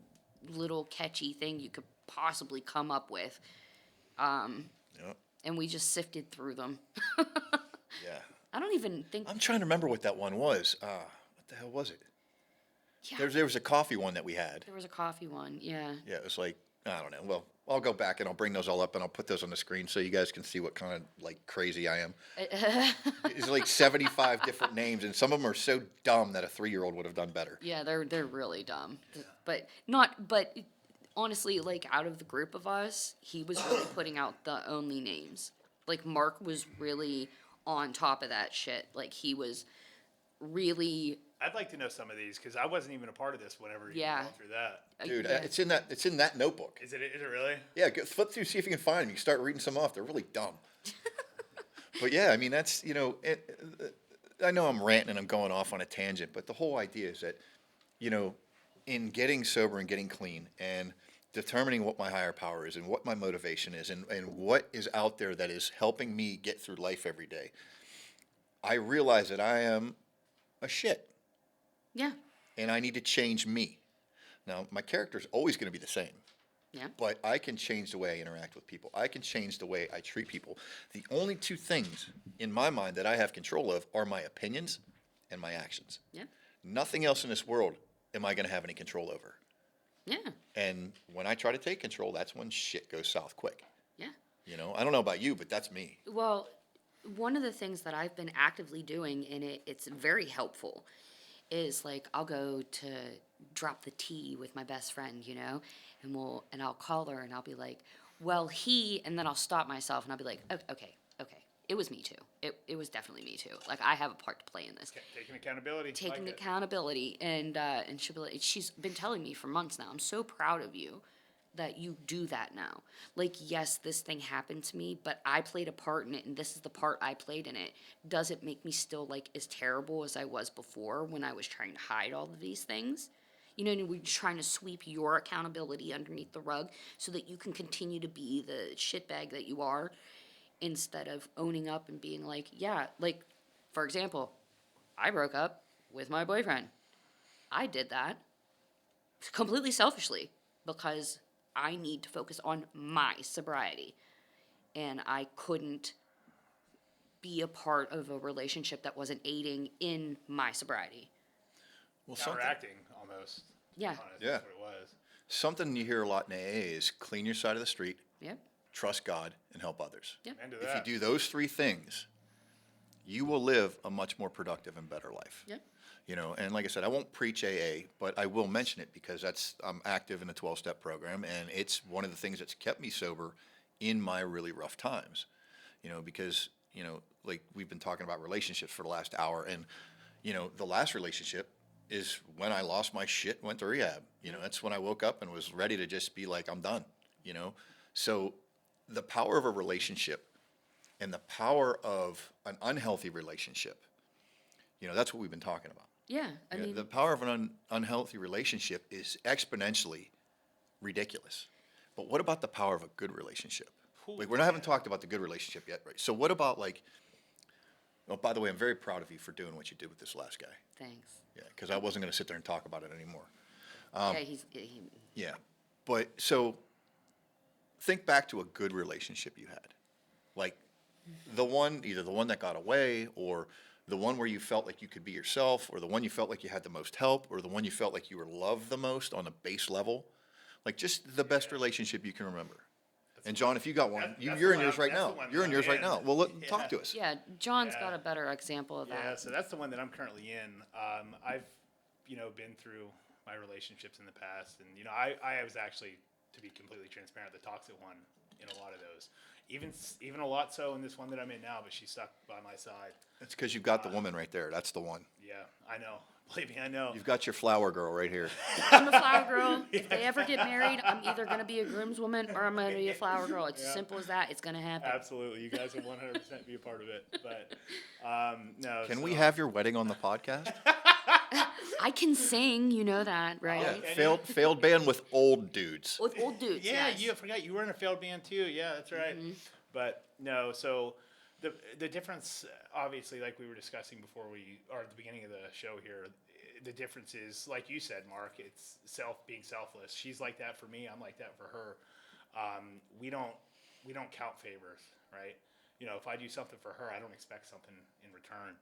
little catchy thing you could possibly come up with. Yep. And we just sifted through them. Yeah. I don't even think. I'm trying to remember what that one was. What the hell was it? Yeah. There was a coffee one that we had. There was a coffee one. Yeah. Yeah, it was like, I don't know. Well, I'll go back and I'll bring those all up and I'll put those on the screen so you guys can see what kind of like crazy I am. It's like 75 different names, and some of them are so dumb that a 3-year-old would have done better. Yeah, they're really dumb. But not. But honestly, like out of the group of us, he was really putting out the only names. Like Mark was really on top of that shit. Like he was really. I'd like to know some of these because I wasn't even a part of this whenever you Yeah. were going through that. Dude, Yeah. it's in that notebook. Is it really? Yeah, flip through, see if you can find them. You start reading some off. They're really dumb. But yeah, I mean, that's, I know I'm ranting and I'm going off on a tangent, but the whole idea is that, in getting sober and getting clean and determining what my higher power is and what my motivation is and what is out there that is helping me get through life every day, I realize that I am a shit Yeah. and I need to change me. Now, my character is always going to be the same. Yeah. But I can change the way I interact with people. I can change the way I treat people. The only two things in my mind that I have control of are my opinions and my actions. Yeah. Nothing else in this world am I going to have any control over. Yeah. And when I try to take control, that's when shit goes south quick. Yeah. I don't know about you, but that's me. Well, one of the things that I've been actively doing, and it's very helpful, is like I'll go to drop the tea with my best friend, and I'll call her and I'll be like, well, and then I'll stop myself and I'll be like, okay, it was me too. It was definitely me too. Like I have a part to play in this. Taking accountability. Taking Like it. accountability, and she'll be like, she's been telling me for months now. I'm so proud of you that you do that now. Like, yes, this thing happened to me, but I played a part in it, and this is the part I played in it. Does it make me still like as terrible as I was before when I was trying to hide all of these things? And we're trying to sweep your accountability underneath the rug so that you can continue to be the shitbag that you are, instead of owning up and being like, yeah, like, for example, I broke up with my boyfriend. I did that completely selfishly because I need to focus on my sobriety. And I couldn't be a part of a relationship that wasn't aiding in my sobriety. Well, Counteracting almost. Yeah. Honest, Yeah. That's what it was. something you hear a lot in AA is clean your side of the street, Yep. trust God, and help others. Yep. Into If you that. do those three things, you will live a much more productive and better life. Yep. And like I said, I won't preach AA, but I will mention it because I'm active in a 12-step program, and it's one of the things that's kept me sober in my really rough times. Because like we've been talking about relationships for the last hour, and the last relationship is when I lost my shit and went to rehab. That's when I woke up and was ready to just be like, I'm done. So the power of a relationship and the power of an unhealthy relationship, that's what we've been talking about. Yeah. I mean, The power of an unhealthy relationship is exponentially ridiculous. But what about the power of a good relationship? Like, we haven't talked about the good relationship yet, right? So what about, like, oh, by the way, I'm very proud of you for doing what you did with this last guy. thanks. Yeah, because I wasn't going to sit there and talk about it anymore. Yeah, Yeah. But so think back to a good relationship you had. Like either the one that got away, or the one where you felt like you could be yourself, or the one you felt like you had the most help, or the one you felt like you were loved the most on a base level. Like just the best relationship you can remember. And John, if you got one, That's you're the in one yours right that's now. the one You're in that yours I'm right in. now. Well, Yeah. talk to us. yeah, John's Yeah. got a better example of Yeah, that. so that's the one that I'm currently in. I've, been through my relationships in the past, and I was actually, to be completely transparent, the toxic one in a lot of those. Even a lot so in this one that I'm in now, but she's stuck by my side. It's because you've got the woman right there. That's the one. Yeah, I know. Believe me, I know. You've got your flower girl right here. I'm a flower girl. If they ever get married, I'm either going to be a groomswoman or I'm going to be a flower girl. It's as simple as that. It's going to happen. Absolutely, you guys will 100% be a part of it. But no. Can so- we have your wedding on the podcast? I can sing, you know that, right? Yeah, failed band with old dudes. With old dudes. Yeah, yes. I forgot you were in a failed band too. Yeah, that's right. But no, so the difference, obviously, like we were discussing before at the beginning of the show here, the difference is, like you said, Mark, it's being selfless. She's like that for me. I'm like that for her. We don't count favors, right? If I do something for her, I don't expect something in return.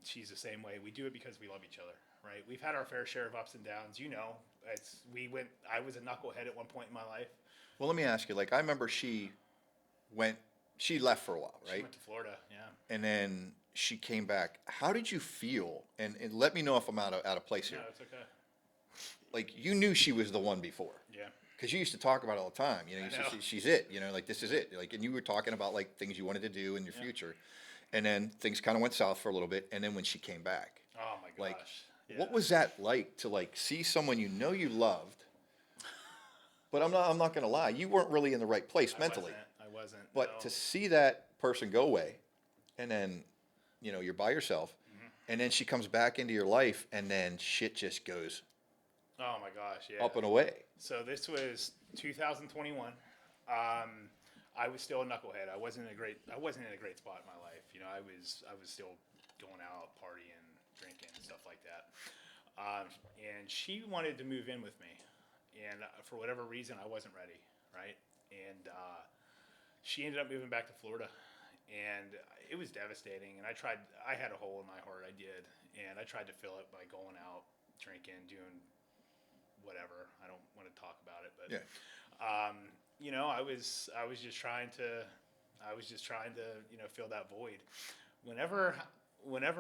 She's the same way. We do it because we love each other, right? We've had our fair share of ups and downs. You know, I was a knucklehead at one point in my life. Well, let me ask you. Like, I remember she left for a while, She right? went to Florida, yeah. And then she came back. How did you feel? And let me know if I'm out of place here. No, it's okay. Like, you knew she was the one before. Yeah. Because you used to talk about it all the time. You know, you said, know. she's it. You know, like, this is it. Like, and you were talking about, like, things you wanted to do in your future. And then things kind of went south for a little bit. And then when she came back. Oh, my gosh. Like, Yeah. what was that like to, like, see someone you know you loved? But I'm not going to lie. You weren't really in the right place mentally. I wasn't. But no. to see that person go away, and then, you know, you're by yourself, and then she comes back into your life, and then shit just goes Oh, my gosh, yeah. up and away. So this was 2021. I was still a knucklehead. I wasn't in a great spot in my life. You know, I was still going out, partying, drinking, stuff like that. And she wanted to move in with me, and for whatever reason, I wasn't ready, right? And she ended up moving back to Florida, and it was devastating. And I had a hole in my heart. I did, and I tried to fill it by going out, drinking, doing whatever. I don't want to talk about it, but Yeah. you know, I was just trying to you know, fill that void. Whenever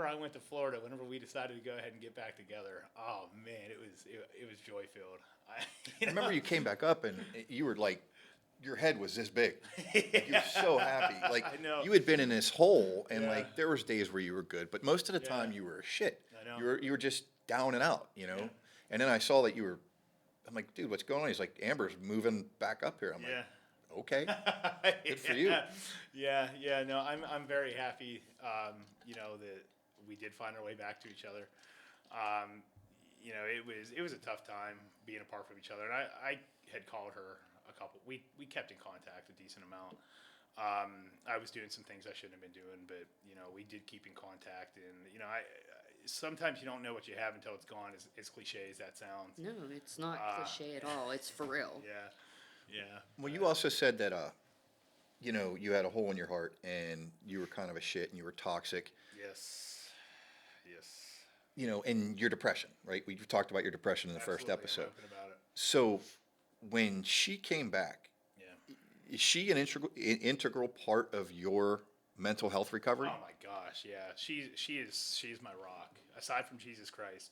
I went to Florida, whenever we decided to go ahead and get back together, oh man, it was joy filled. I remember you came back up, and you were like, your head was this big. Like, you were so happy. Like, I know. you had been in this hole, and Yeah. like, there was days where you were good, but most of the Yeah. time you were shit. I know. You were just down and out, you know. Yeah. And then I saw that you were. I'm like, dude, what's going on? He's like, Amber's moving back up here. I'm Yeah. like, okay, good for you. Yeah. No, I'm very happy. You know, that we did find our way back to each other. You know, it was a tough time being apart from each other, and I had called her a couple. We kept in contact a decent amount. I was doing some things I shouldn't have been doing, but you know, we did keep in contact, and you know, I sometimes you don't know what you have until it's gone. As cliche as that sounds. No, it's not cliche at all. It's for real. Yeah. Well, you also said that, you know, you had a hole in your heart, and you were kind of a shit, and you were toxic. Yes. You know, and your depression, right? We talked about your depression in the first Absolutely, I'm episode. open about it. So, when she came back, Yeah. is she an integral part of your mental health recovery? Oh my gosh, yeah. She's my rock. Aside from Jesus Christ,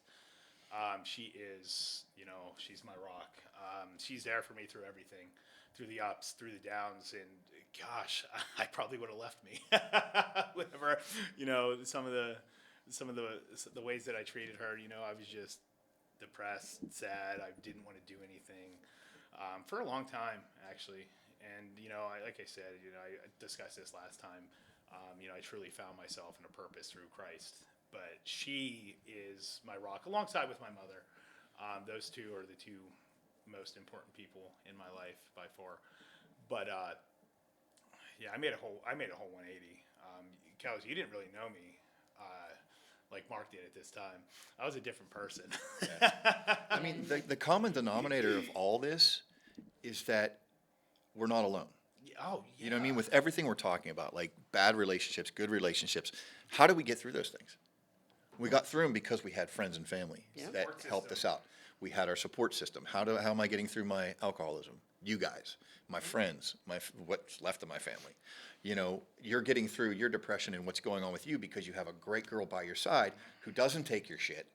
she is, you know, she's my rock. She's there for me through everything, through the ups, through the downs, and gosh, I probably would have left me. Whenever, you know, some of the ways that I treated her, you know, I was just depressed, sad. I didn't want to do anything for a long time, actually. And you know, like I said, you know, I discussed this last time. You know, I truly found myself in a purpose through Christ. But she is my rock, alongside with my mother. Those two are the two most important people in my life by far. But yeah, I made a whole 180. Kells, you didn't really know me like Mark did at this time. I was a different person. I mean, the common denominator of all this is that we're not alone. Oh, yeah. You know what I mean? With everything we're talking about, like bad relationships, good relationships, how do we get through those things? We got through them because we had friends and family Yeah. that Support helped us system. out. We had our support system. How am I getting through my alcoholism? You guys, my friends, what's left of my family. You know, you're getting through your depression and what's going on with you because you have a great girl by your side who doesn't take your shit,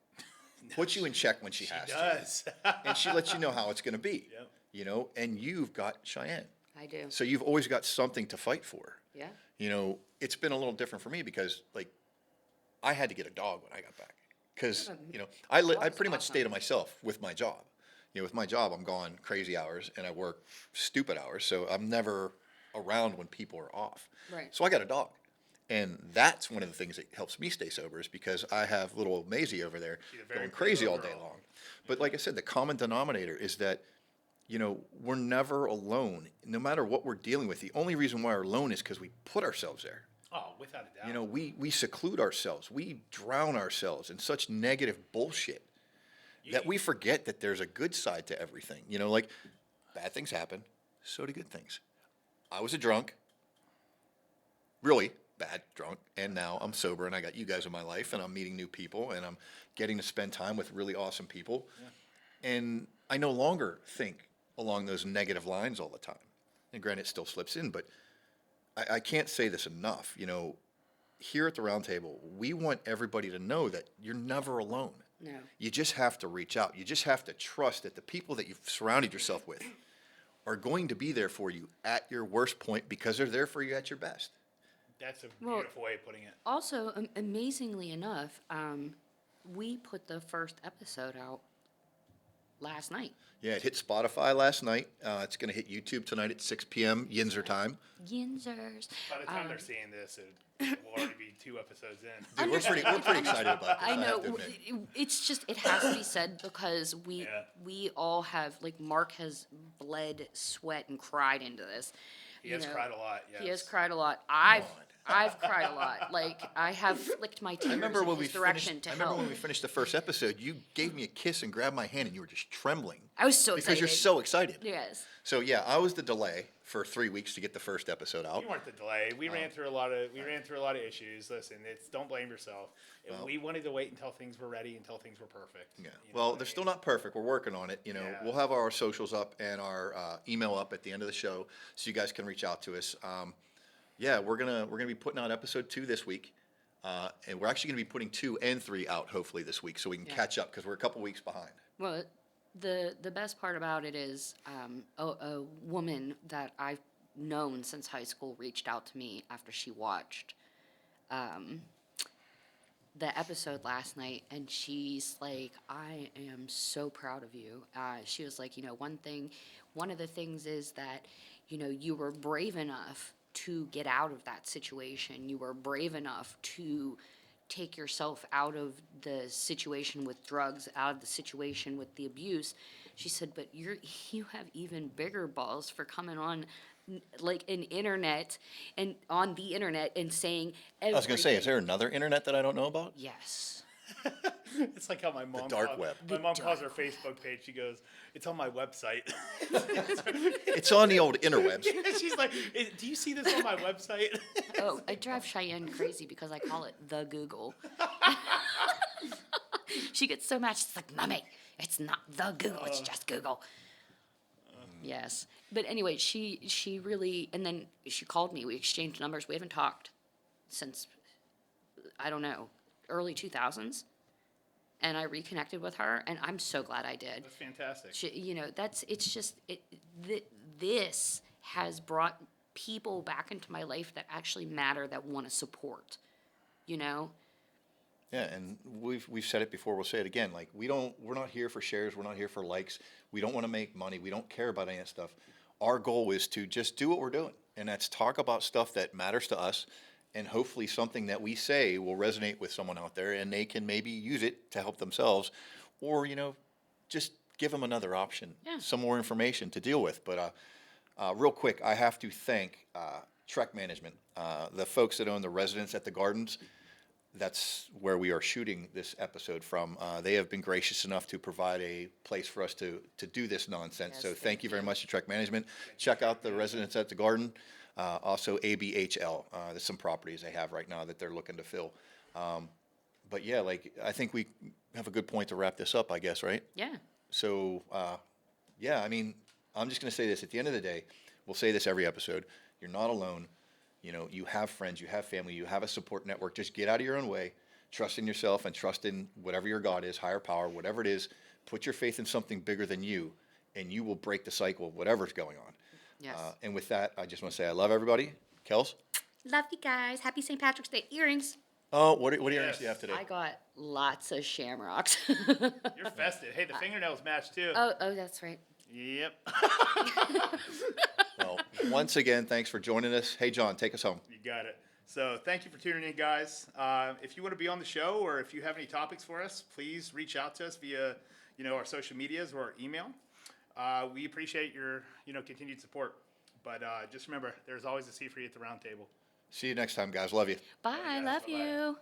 puts you in check when she has does. to, and she lets you know how it's going to be. Yep. You know, and you've got Cheyenne. I do. So you've always got something to fight for. Yeah. You know, it's been a little different for me because, like, I had to get a dog when I got back. Because, you know, I Dog's pretty much awesome. stay to myself with my job. You know, with my job, I'm gone crazy hours and I work stupid hours. So I'm never around when people are off. Right. So I got a dog. And that's one of the things that helps me stay sober is because I have little Maisie over there She's a very going pretty crazy all little day girl. long. But like I said, the common denominator is that, you know, we're never alone. No matter what we're dealing with, the only reason why we're alone is because we put ourselves there. Oh, without a doubt. You know, we seclude ourselves. We drown ourselves in such negative bullshit that we forget that there's a good side to everything. You know, like bad things happen, so do good things. I was a drunk. Really, bad drunk, and now I'm sober, and I got you guys in my life, and I'm meeting new people, and I'm getting to spend time with really awesome people. And I no longer think along those negative lines all the time. And granted, it still slips in, but I can't say this enough. Here at the round table, we want everybody to know that you're never alone. No. You just have to reach out. You just have to trust that the people that you've surrounded yourself with are going to be there for you at your worst point because they're there for you at your best. That's a Well, beautiful way of putting it. Also, amazingly enough, we put the first episode out last night. Yeah, it hit Spotify last night. It's going to hit YouTube tonight at 6 p.m. Yinzer time. Yinzers. By the time they're seeing this, it will already be 2 episodes in. Dude, we're pretty excited about this. I know. have to admit. It's just, it has to be said because we all have, like, Mark has bled, sweat, and cried into this. He has cried a lot, yes. He has cried a lot. I've cried a lot. Like, I have flicked my tears in his direction to I remember help. when we finished the first episode, you gave me a kiss and grabbed my hand, and you were just trembling. I was so Because excited. you're so excited. Yes. So yeah, I was the delay for 3 weeks to get the first episode out. You weren't the delay. We ran through a lot of issues. Listen, don't blame yourself. We wanted to wait until things were ready, until things were perfect. Yeah. You know Well, what I they're mean? still not perfect. We're working on it. Yeah. We'll have our socials up and our email up at the end of the show, so you guys can reach out to us. Yeah, we're gonna be putting out episode 2 this week, and we're actually gonna be putting 2 and 3 out hopefully this week, so we can catch up because we're a couple weeks behind. Well, the best part about it is a woman that I've known since high school reached out to me after she watched the episode last night, and she's like, I am so proud of you. She was like, one of the things is that, you were brave enough to get out of that situation. You were brave enough to take yourself out of the situation with drugs, out of the situation with the abuse. She said, but you have even bigger balls for coming on like an internet and on the internet and saying everything. I was gonna say, is there another internet that I don't know about? Yes. It's like how my mom dark web. My mom calls her Facebook page. She goes, "It's on my website." It's on the old interwebs. She's like, "Do you see this on my website?" Oh, I drive Cheyenne crazy because I call it the Google. She gets so mad. She's like, Mommy, it's not the Google. It's just Google. Yes. But anyway, she really, and then she called me. We exchanged numbers. We haven't talked since, I don't know, early 2000s. And I reconnected with her, and I'm so glad I did. That's fantastic. This has brought people back into my life that actually matter, that want to support, Yeah, and we've said it before. We'll say it again. Like we're not here for shares. We're not here for likes. We don't want to make money. We don't care about any of that stuff. Our goal is to just do what we're doing, and that's talk about stuff that matters to us, and hopefully something that we say will resonate with someone out there, and they can maybe use it to help themselves, or just give them another option, some more information to deal with. But real quick, I have to thank Trek Management, the folks that own the residence at the Gardens. That's where we are shooting this episode from. They have been gracious enough to provide a place for us to do this nonsense. Yes, So thank thank you very much to Trek Management. Check out the residence at the Garden. Also ABHL. There's some properties they have right now that they're looking to fill. But yeah, I think we have a good point to wrap this up, I guess, right? yeah. So, yeah, I mean, I'm just going to say this. At the end of the day, we'll say this every episode. You're not alone. You have friends, you have family, you have a support network. Just get out of your own way, trust in yourself, and trust in whatever your God is, higher power, whatever it is. Put your faith in something bigger than you, and you will break the cycle of whatever's going on. Yes. And with that, I just want to say I love everybody. Kels? Love you guys. Happy St. Patrick's Day. Earrings. Oh, what earrings do you have today? I got lots of shamrocks. You're festive. Hey, the fingernails match too. Oh, that's right. Yep. Well, once again, thanks for joining us. Hey, John, take us home. You got it. So thank you for tuning in, guys. If you want to be on the show, or if you have any topics for us, please reach out to us via, our social medias or our email. We appreciate your, continued support. But just remember, there's always a seat for you at the round table. See you next time, guys. Love you. Bye. guys. Love Bye-bye. you.